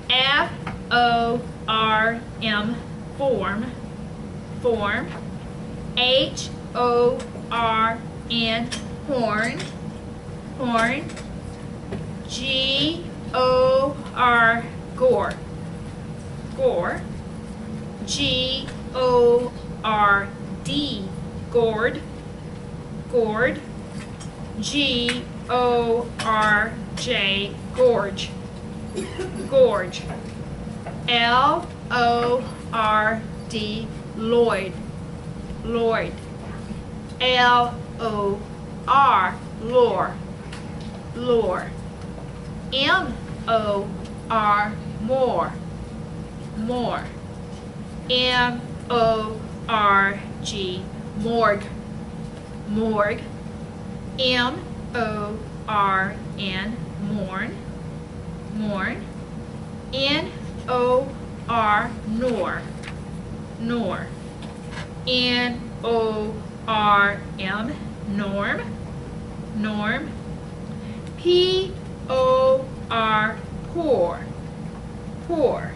F-O-R-M, form. Form. H-O-R-N, horn. Horn. G-O-R, gore. Gore. G-O-R-D, gourd. Gourd. G-O-R-J, gorge. Gorge. L-O-R-D, Lloyd. Lloyd. L-O-R, lore. Lore. M-O-R, more. More. M-O-R-G, morgue. Morgue. M-O-R-N, mourn. Mourn. N-O-R, nor. Nor. N-O-R-M, norm, norm. P-O-R, pour, pour.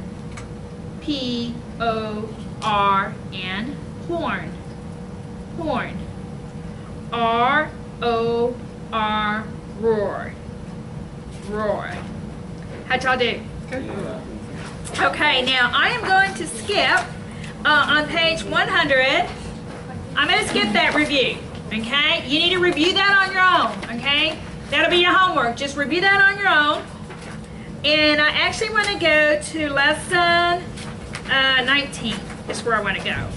P-O-R-N, porn, porn. R-O-R, roar, roar. How'd y'all do? Yeah. Okay, now I am going to skip on page 100. I'm going to skip that review, okay? You need to review that on your own, okay? That'll be your homework. Just review that on your own. And I actually want to go to lesson 19. Is where I want to go.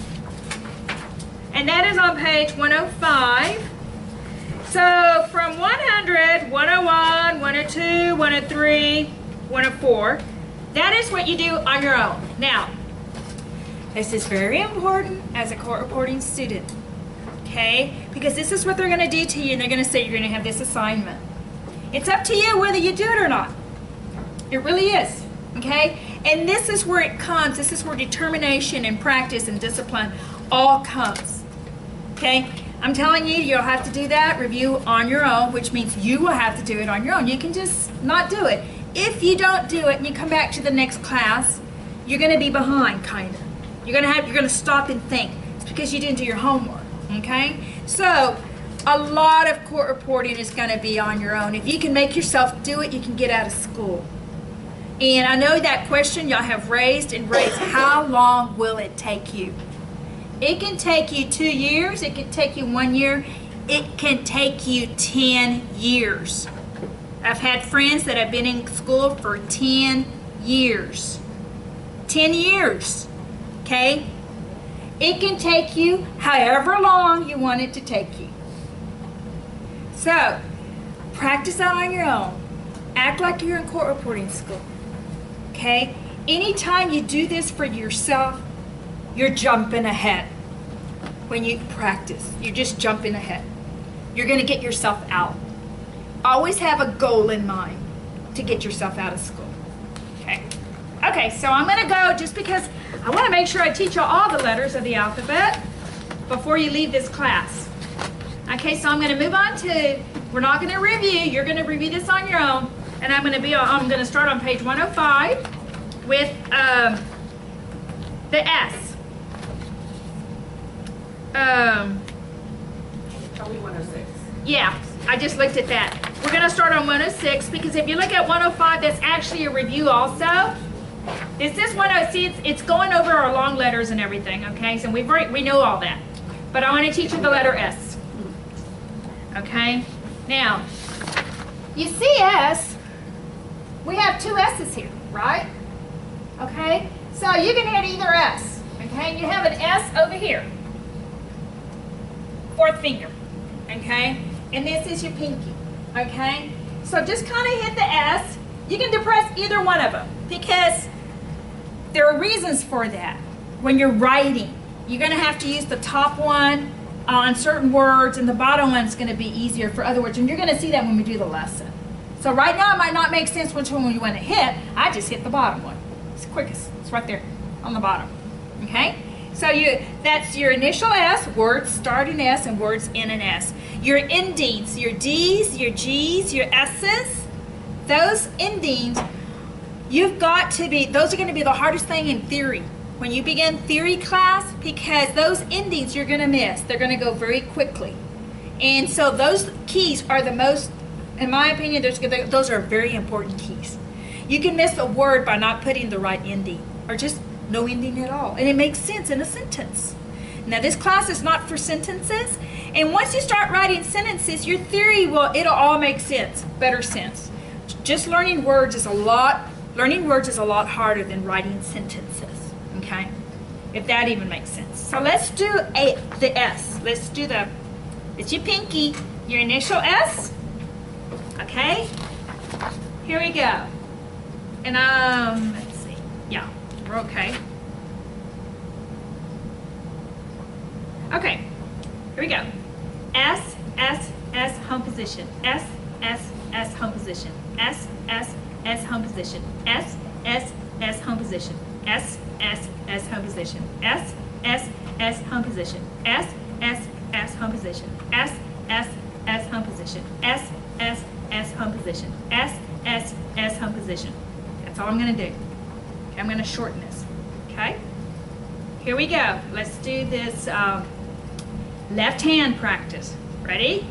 And that is on page 105. So from 100, 101, 102, 103, 104, that is what you do on your own. Now, this is very important as a court reporting student, okay? Because this is what they're going to do to you, and they're going to say you're going to have this assignment. It's up to you whether you do it or not. It really is, okay? And this is where it comes. This is where determination and practice and discipline all comes, okay? I'm telling you, you'll have to do that review on your own, which means you will have to do it on your own. You can just not do it. If you don't do it and you come back to the next class, you're going to be behind, kind of. You're going to stop and think. It's because you didn't do your homework, okay? So, a lot of court reporting is going to be on your own. If you can make yourself do it, you can get out of school. And I know that question y'all have raised and raised, how long will it take you? It can take you 2 years, it can take you 1 year, it can take you 10 years. I've had friends that have been in school for 10 years. 10 years, okay? It can take you however long you want it to take you. So, practice out on your own. Act like you're in court reporting school, okay? Anytime you do this for yourself, you're jumping ahead. When you practice, you're just jumping ahead. You're going to get yourself out. Always have a goal in mind to get yourself out of school, okay? Okay, so I'm going to go just because I want to make sure I teach you all the letters of the alphabet before you leave this class. Okay, so I'm going to move on to, we're not going to review, you're going to review this on your own, and I'm going to start on page 105 with the S. Are we 106? Yeah, I just looked at that. We're going to start on 106 because if you look at 105, that's actually a review also. This is 106. It's going over our long letters and everything, okay? So we know all that. But I want to teach you the letter S. Okay? Now, you see S, we have 2 S's here, right? Okay? So you can hit either S, okay? You have an S over here. 4th finger, okay? And this is your pinky, okay? So just kind of hit the S. You can depress either one of them because there are reasons for that. When you're writing, you're going to have to use the top one on certain words, and the bottom one's going to be easier for other words, and you're going to see that when we do the lesson. So right now it might not make sense which one you want to hit. I just hit the bottom one. It's the quickest. It's right there on the bottom, okay? So that's your initial S, words start in S and words end in S. Your endings, your D's, your G's, your S's, those endings, you've got to be, those are going to be the hardest thing in theory. When you begin theory class, because those endings you're going to miss. They're going to go very quickly. And so those keys are the most, in my opinion, those are very important keys. You can miss a word by not putting the right ending or just no ending at all. And it makes sense in a sentence. Now this class is not for sentences. And once you start writing sentences, your theory it'll all make sense, better sense. Just learning words is a lot harder than writing sentences, okay? If that even makes sense. So let's do the S. Let's do it's your pinky, your initial S, okay? Here we go. And let's see, yeah, we're okay. Okay, here we go. S, S, S, home position. S, S, S, home position. S, S, S, home position. S, S, S, home position. S, S, S, home position. S, S, S, home position. S, S, S, home position. S, S, S, home position. S, S, S, home position. S, S, S, home position. That's all I'm going to do. Okay, I'm going to shorten this. Okay? Here we go. Let's do this left hand practice. Ready?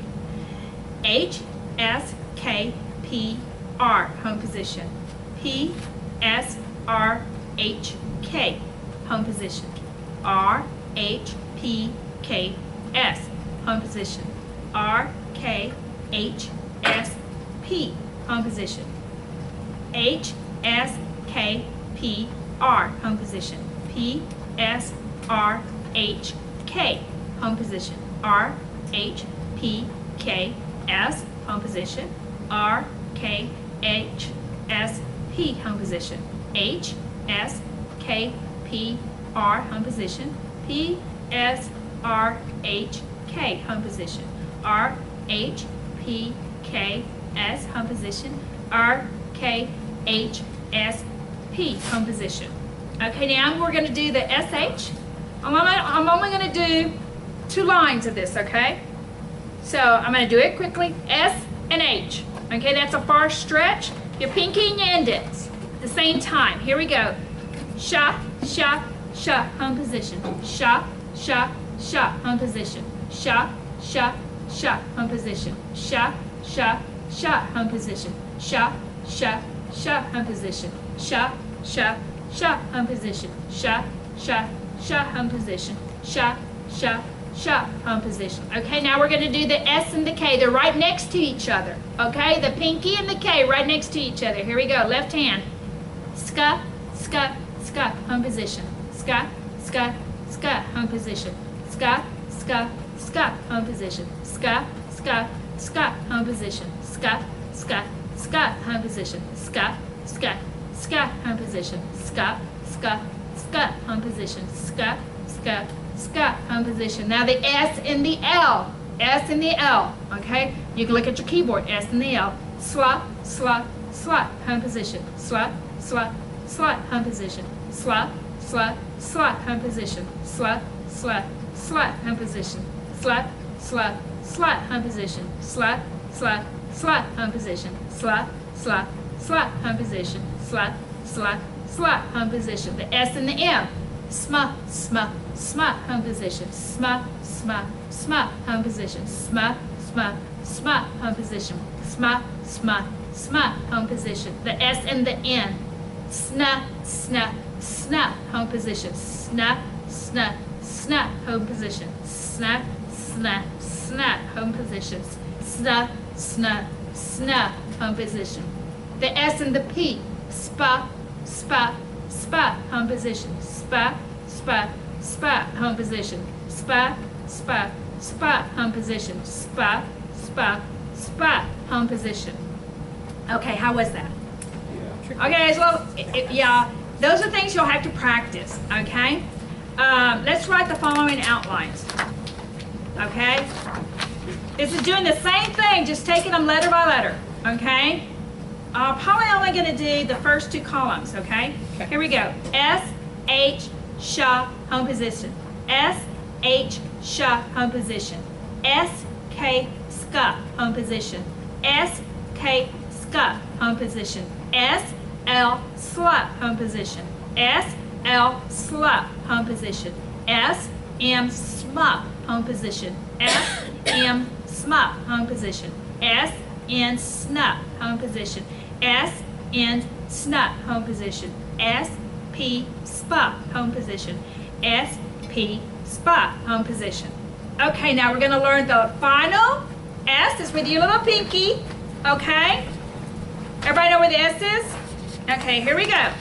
H, S, K, P, R, home position. P, S, R, H, K, home position. R, H, P, K, S, home position. R, K, H, S, P, home position. H, S, K, P, R, home position. P, S, R, H, K, home position. R, H, P, K, S, home position. R, K, H, S, P, home position. H, S, K, P, R, home position. P, S, R, H, K, home position. R, H, P, K, S, home position. R, K, H, S, P, home position. Okay, now we're going to do the SH. I'm only going to do 2 lines of this, okay? So I'm going to do it quickly. S and H. Okay, that's a far stretch. Your pinky and your index at the same time. Here we go. Sha, sha, sha, home position. Sha, sha, sha, home position. Sha, sha, sha, home position. Sha, sha, sha, home position. Sha, sha, sha, home position. Sha, sha, sha, home position. Sha, sha, sha, home position. Sha, sha, sha, home position. Okay, now we're going to do the S and the K. They're right next to each other. Okay, the pinky and the K right next to each other. Here we go. Left hand. Ska, ska, ska, home position. Ska, ska, ska, home position. Ska, ska, ska, home position. Ska, ska, ska, home position. Ska, ska, ska, home position. Ska, ska, ska, home position. Ska, ska, ska, home position. Ska, ska, ska, home position. Now the S and the L. S and the L. Okay? You can look at your keyboard. S and the L. Sla, sla, sla, home position. Sla, sla, sla, home position. Sla, sla, sla, home position. Sla, sla, sla, home position. Sla, sla, sla, home position. Sla, sla, sla, home position. Sla, sla, sla, home position. Sla, sla, sla, home position. The S and the M. Sma, sma, sma, home position. Sma, sma, sma, home position. Sma, sma, sma, home position. Sma, sma, sma, home position. The S and the N. Sna, sna, sna, home position. Sna, sna, sna, home position. Sna, sna, sna, home position. Sna, sna, sna, home position. The S and the P. Spa, spa, spa, home position. Spa, spa, spa, home position. Spa, spa, spa, home position. Spa, spa, spa, home position. Okay, how was that? Okay, so yeah, those are things you'll have to practice, okay? Let's write the following outlines, okay? This is doing the same thing, just taking them letter by letter, okay? Probably only going to do the first 2 columns, okay? Here we go. S, H, sha, home position. S, H, sha, home position. S, K, ska, home position. S, K, ska, home position. S, L, slut, home position. S, L, slut, home position. S, M, smup, home position. S, M, smup, home position. S, N, snup, home position. S, N, snup, home position. S, P, spa, home position. S, P, spa, home position. Okay, now we're going to learn the final S is with your little pinky, okay? Everybody know where the S is? Okay, here we go.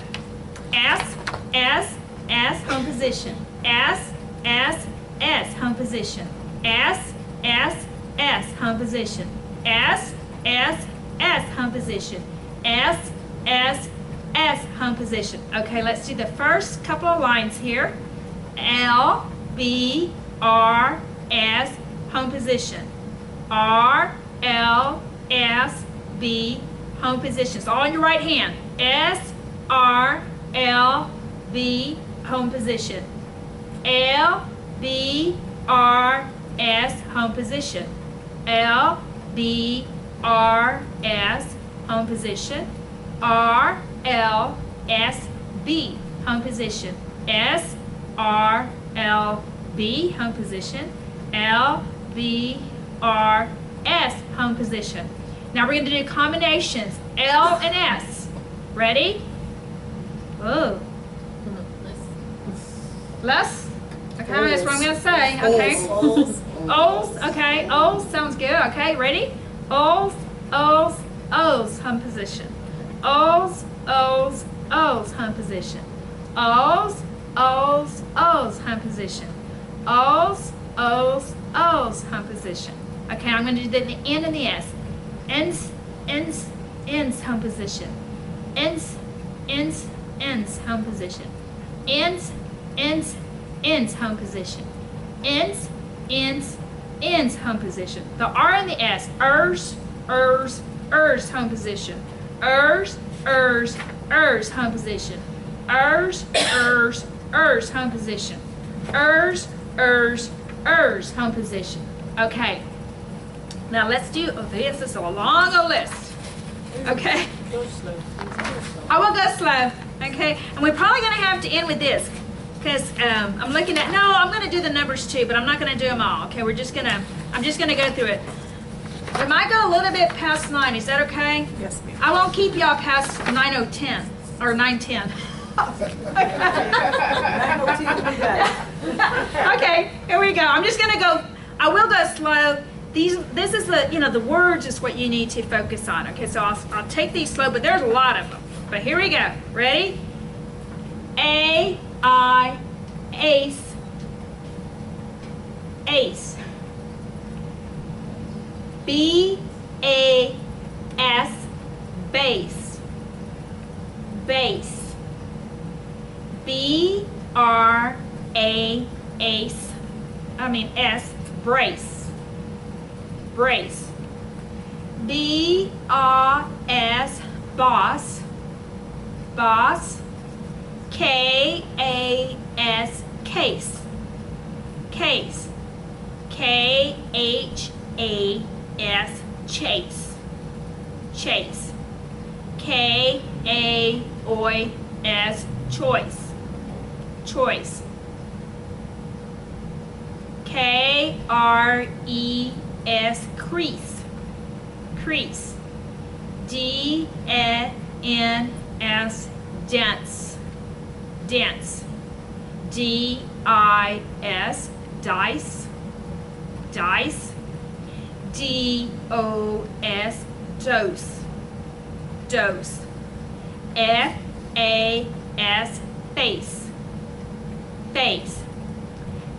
S, S, S, home position. S, S, S, home position. S, S, S, home position. S, S, S, home position. S, S, S, home position. Okay, let's do the first couple of lines here. L, B, R, S, home position. R, L, S, B, home position. It's all in your right hand. S, R, L, B, home position. L, B, R, S, home position. L, B, R, S, home position. R, L, S, B, home position. S, R, L, B, home position. L, B, R, S, home position. Now we're going to do combinations, L and S. Ready? Oh. Less? Okay, that's what I'm going to say. Okay. O's. Okay. O's sounds good. Okay, ready? O's, O's, O's, home position. O's, O's, O's, home position. O's, O's, O's, home position. O's, O's, O's, home position. Okay, I'm going to do the N and the S. N's, N's, N's, home position. N's, N's, N's, home position. N's, N's, N's, home position. N's, N's, N's, home position. The R and the S. Ers, ers, ers, home position. Ers, ers, ers, home position. Ers, ers, ers, home position. Ers, ers, ers, home position. Okay. Now let's do, this is a long list. Okay. I will go slow. Okay. And we're probably going to have to end with this. Because I'm looking at, no, I'm going to do the numbers too, but I'm not going to do them all. Okay. I'm just going to go through it. We might go a little bit past 9. Is that okay? Yes, ma'am. I won't keep y'all past 9:10 or 9:10. Okay, here we go. I'm just gonna go. I will go slow. This is the, the words is what you need to focus on. Okay, so I'll take these slow, but there's a lot of them. But here we go. Ready? A, I, ace, ace. B, A, S, base, base. B, R, A, ace, S, brace, brace. B, R, S, boss, boss. K, A, S, case, case. K, H, A, S, chase, chase. K, A, O, S, choice, choice. K, R, E, S, crease, crease. D, E, N, S, dense, dense. D, I, S, dice, dice. D, O, S, dose, dose. F, A, S, face, face.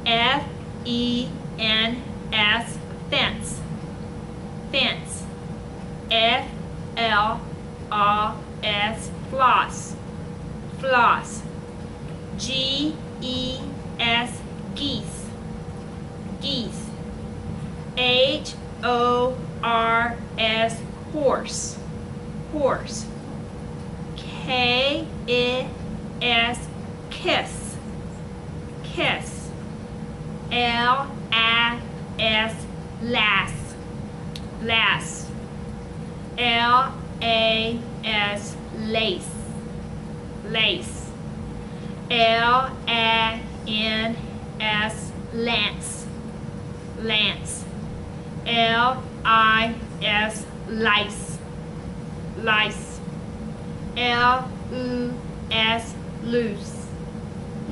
F, E, N, S, fence, fence. F, L, R, S, floss, floss. G, E, S, geese, geese. H, O, R, S, horse, horse. K, I, S, kiss, kiss. L, A, S, lass, lass. L, A, S, lace, lace. L, A, N, S, lance, lance. L, I, S, lice, lice. L, U, S, loose,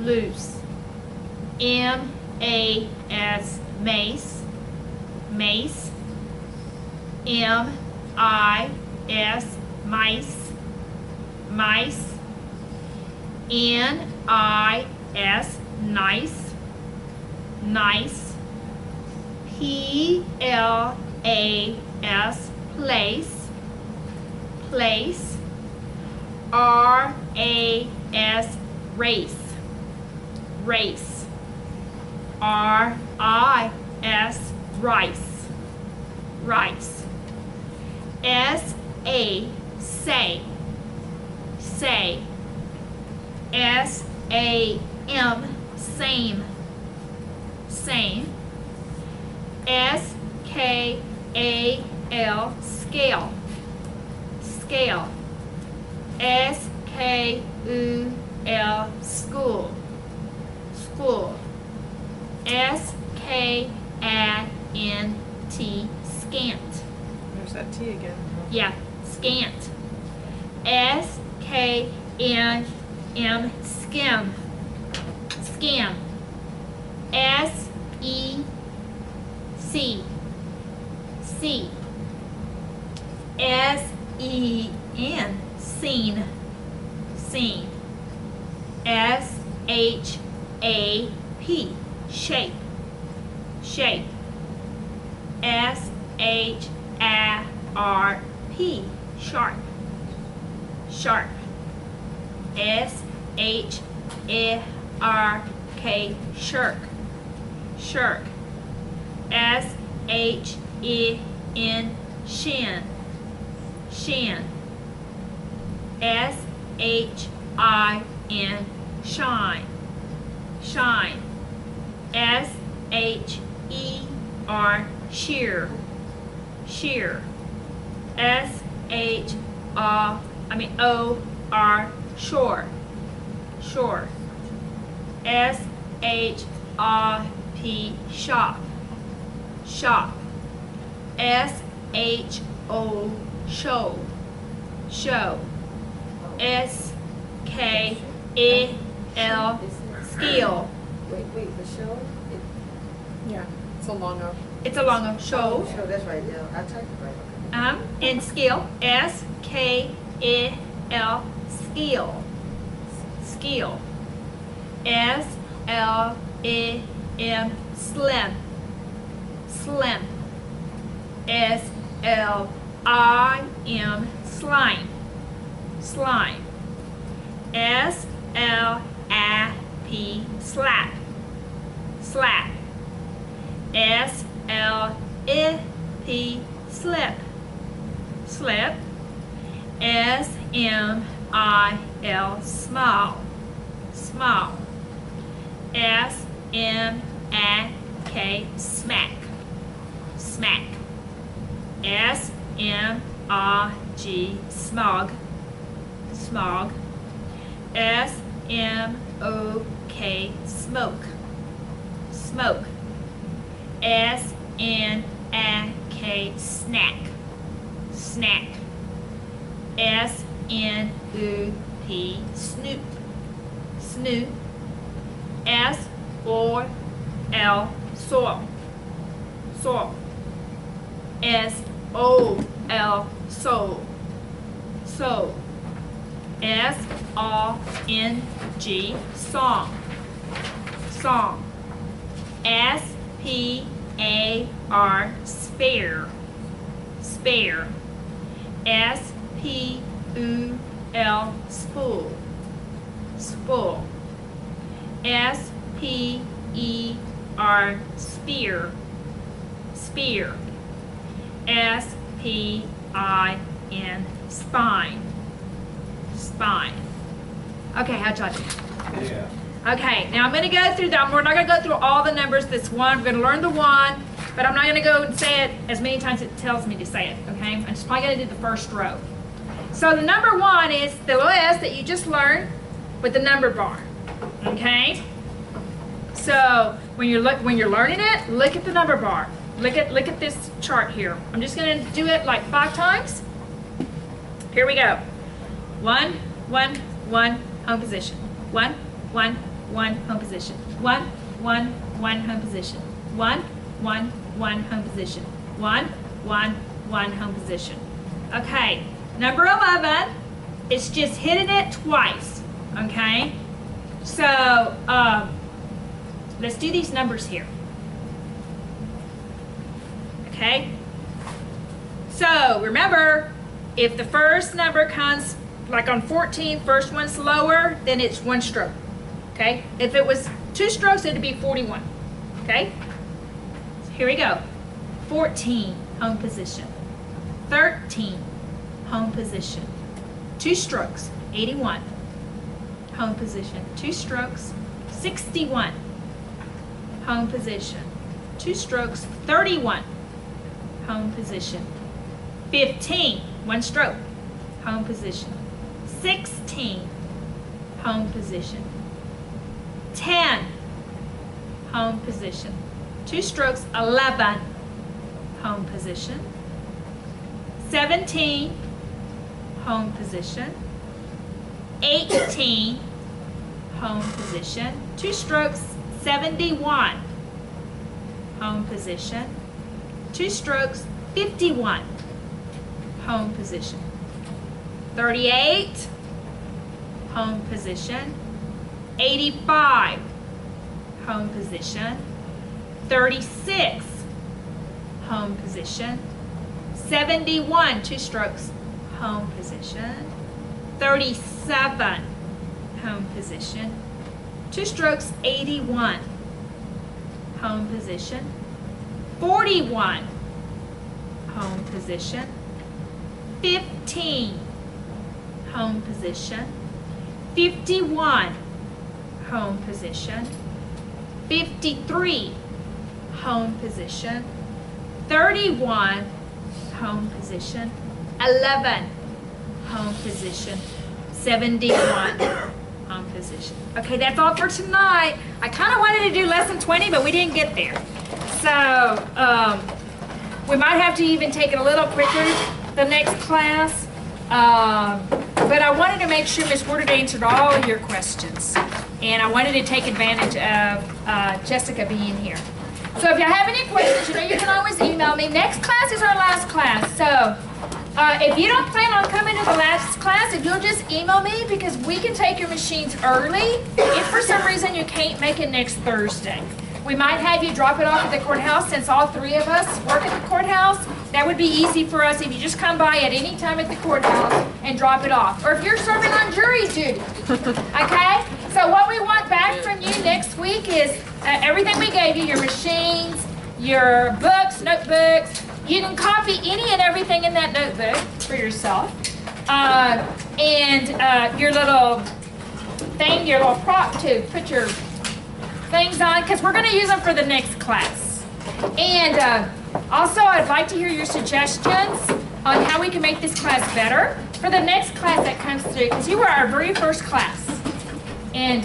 loose. M, A, S, mace, mace. M, I, S, mice, mice. N, I, S, nice, nice. P, L, A, S, place, place. R, A, S, race, race. R, I, S, rice, rice. S, A, say, say. S, A, M, same, sane. S-K-A-L, scale, scale. S-K-U-L, school, school. S-K-A-N-T, scant. There's that T again. Yeah, scant. S-K-N-M, skim, skim. S-E-C, C. S-E-N, seen, seen. S-H-A-P, shape, shape. S-H-A-R-P, sharp, sharp. S-H-A-R-K, shirk, shirk. S-H-E-N, shin, shin. S-H-I-N, shine, shine. S-H-E-R, shear, shear. O-R, shore, shore. S-H-R-P, shop, shop. S-H-O, show, show. S-K-E-L, skill. Wait, the show? Yeah, it's a long O. It's a long O, show. Show, that's right, yeah, I typed it right. And skill, S-K-E-L, skill, skill. S-L-E-M, slim, slim. S-L-I-M, slime, slime. S-L-A-P, slap, slap. S-L-I-P, slip, slip. S-M-I-L, smile, smile. S-M-A-K, smack, smack. S-M-I-G, smog, smog. S-M-O-K, smoke, smoke. S-N-A-K, snack, snack. S-N-O-P, snoop, snoop. S-O-L, soil, soil. S-O-L, soul, soul. S-O-N-G, song, song. S-P-A-R, spare, spare. S-P-U-L, spool, spool. S-P-E-R, spear, spear. S-P-I-N, spine, spine. Okay, how'd y'all do? Yeah. Okay, now I'm going to go through them. We're not going to go through all the numbers. This one, we're going to learn the one, but I'm not going to go and say it as many times as it tells me to say it, okay? I'm just probably going to do the first row. So the number one is the little S that you just learned with the number bar, okay? So when you're learning it, look at the number bar. Look at this chart here. I'm just going to do it like 5 times. Here we go. 1, 1, 1, home position. 1, 1, 1, home position. 1, 1, 1, home position. 1, 1, 1, home position. 1, 1, 1, home position. Okay, number 11, it's just hitting it twice, okay? So, let's do these numbers here. Okay? So, remember, if the first number comes, like on 14, first one's lower, then it's 1 stroke. Okay? If it was 2 strokes, it'd be 41. Okay? So here we go. 14, home position. 13, home position. 2 strokes, 81. Home position. 2 strokes, 61. home position. 2 strokes, 31, home position. 15, 1 stroke, home position. 16, home position. 10, home position. 2 strokes, 11, home position. 17, home position. 18, home position. 2 strokes, 71, home position. 2 strokes, 51, home position. 38, home position. 85, home position. 36, home position. 71, 2 strokes, home position. 37, home position. 2 strokes, 81, home position. 41, home position. 15, home position. 51, home position. 53, home position. 31, home position. 11, home position. 71, home position. Okay, that's all for tonight. I kind of wanted to do lesson 20, but we didn't get there. So, we might have to even take it a little quicker the next class. But I wanted to make sure Ms. Woodard answered all of your questions. And I wanted to take advantage of Jessica being here. So if you have any questions, you know you can always email me. Next class is our last class. So if you don't plan on coming to the last class, if you'll just email me, because we can take your machines early if for some reason you can't make it next Thursday. We might have you drop it off at the courthouse since all 3 of us work at the courthouse. That would be easy for us if you just come by at any time at the courthouse and drop it off. Or if you're serving on jury duty. Okay? So what we want back from you next week is everything we gave you, your machines, your books, notebooks. You can copy any and everything in that notebook for yourself. And your little thing, your little prop to put your things on, because we're going to use them for the next class. And also, I'd like to hear your suggestions on how we can make this class better for the next class that comes through, because you were our very first class. And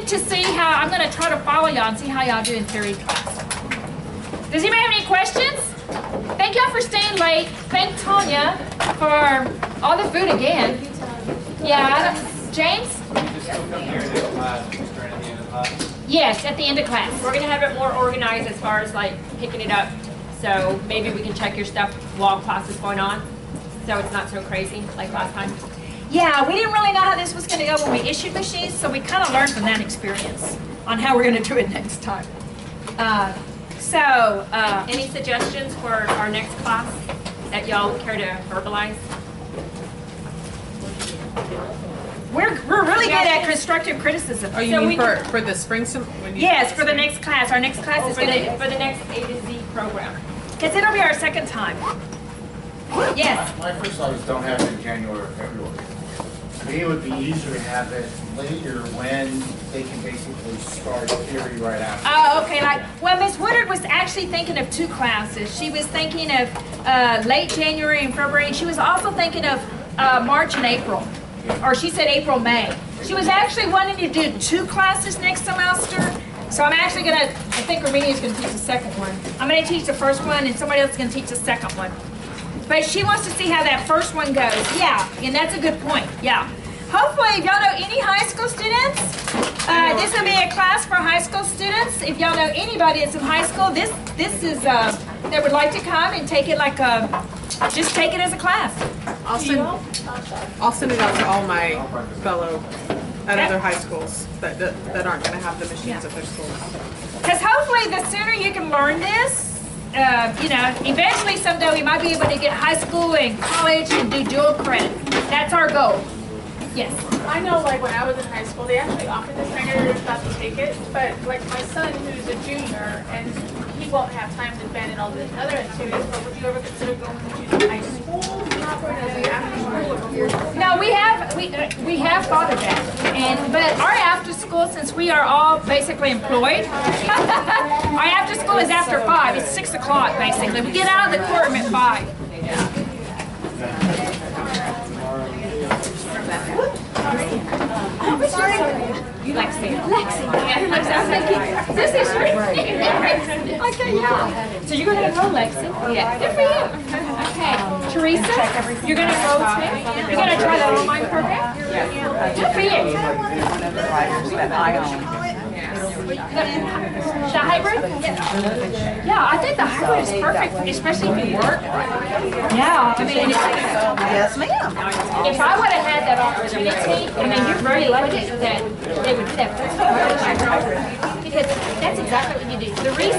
to see how, I'm going to try to follow y'all and see how y'all do in theory class. Does anybody have any questions? Thank y'all for staying late. Thank Tanya for all the food again. Yeah, James? Yes, at the end of class. We're going to have it more organized as far as like picking it up. So maybe we can check your stuff while class is going on. So it's not so crazy like last time. Yeah, we didn't really know how this was going to go when we issued machines, so we kind of learned from that experience on how we're going to do it next time. Any suggestions for our next class that y'all care to verbalize? We're really good at constructive criticism. Oh, you mean for the spring semester? Yes, for the next class. Our next class is for the next A to Z program. Because it'll be our second time. Yes. My first thought is don't have it in January or February. To me, it would be easier to have it later when they can basically start theory right after. Oh, okay. Well, Ms. Woodard was actually thinking of 2 classes. She was thinking of late January and February. She was also thinking of March and April. Or she said April, May. She was actually wanting to do 2 classes next semester. So I'm actually going to, I think Romania's going to teach the second one. I'm going to teach the first one and somebody else is going to teach the second one. But she wants to see how that first one goes. Yeah, and that's a good point. Yeah. Hopefully, if y'all know any high school students, this will be a class for high school students. If y'all know anybody that's in high school, this is, that would like to come and take it like a, just take it as a class. I'll send it out to all my fellow at other high schools that aren't going to have the machines at their schools. Because hopefully the sooner you can learn this, you know, eventually someday we might be able to get high school and college and do dual credit. That's our goal. Yes. I know, like, when I was in high school, they actually offered this. I never got to take it, but, like, my son, who's a junior, and he won't have time to spend in all the other activities, but would you ever consider going to junior high school? Not going to after school? No, we have thought of that, but our after school school, since we are all basically employed, our after school is after 5. It's 6 o'clock basically. We get out of the courtroom at 5. Lexi. Yeah, Lexi. I was thinking, this is your name. Okay, yeah. So you're going to enroll, Lexi? Yeah. Good for you. Okay. Teresa, you're going to enroll too? You're going to try the online program? Good for you. The hybrid? Yeah, I think the hybrid is perfect, especially if you work. Yeah, I mean, Yes, ma'am. if I would have had that opportunity, I mean, you're very lucky that they would do that. Because that's exactly what you do. The reason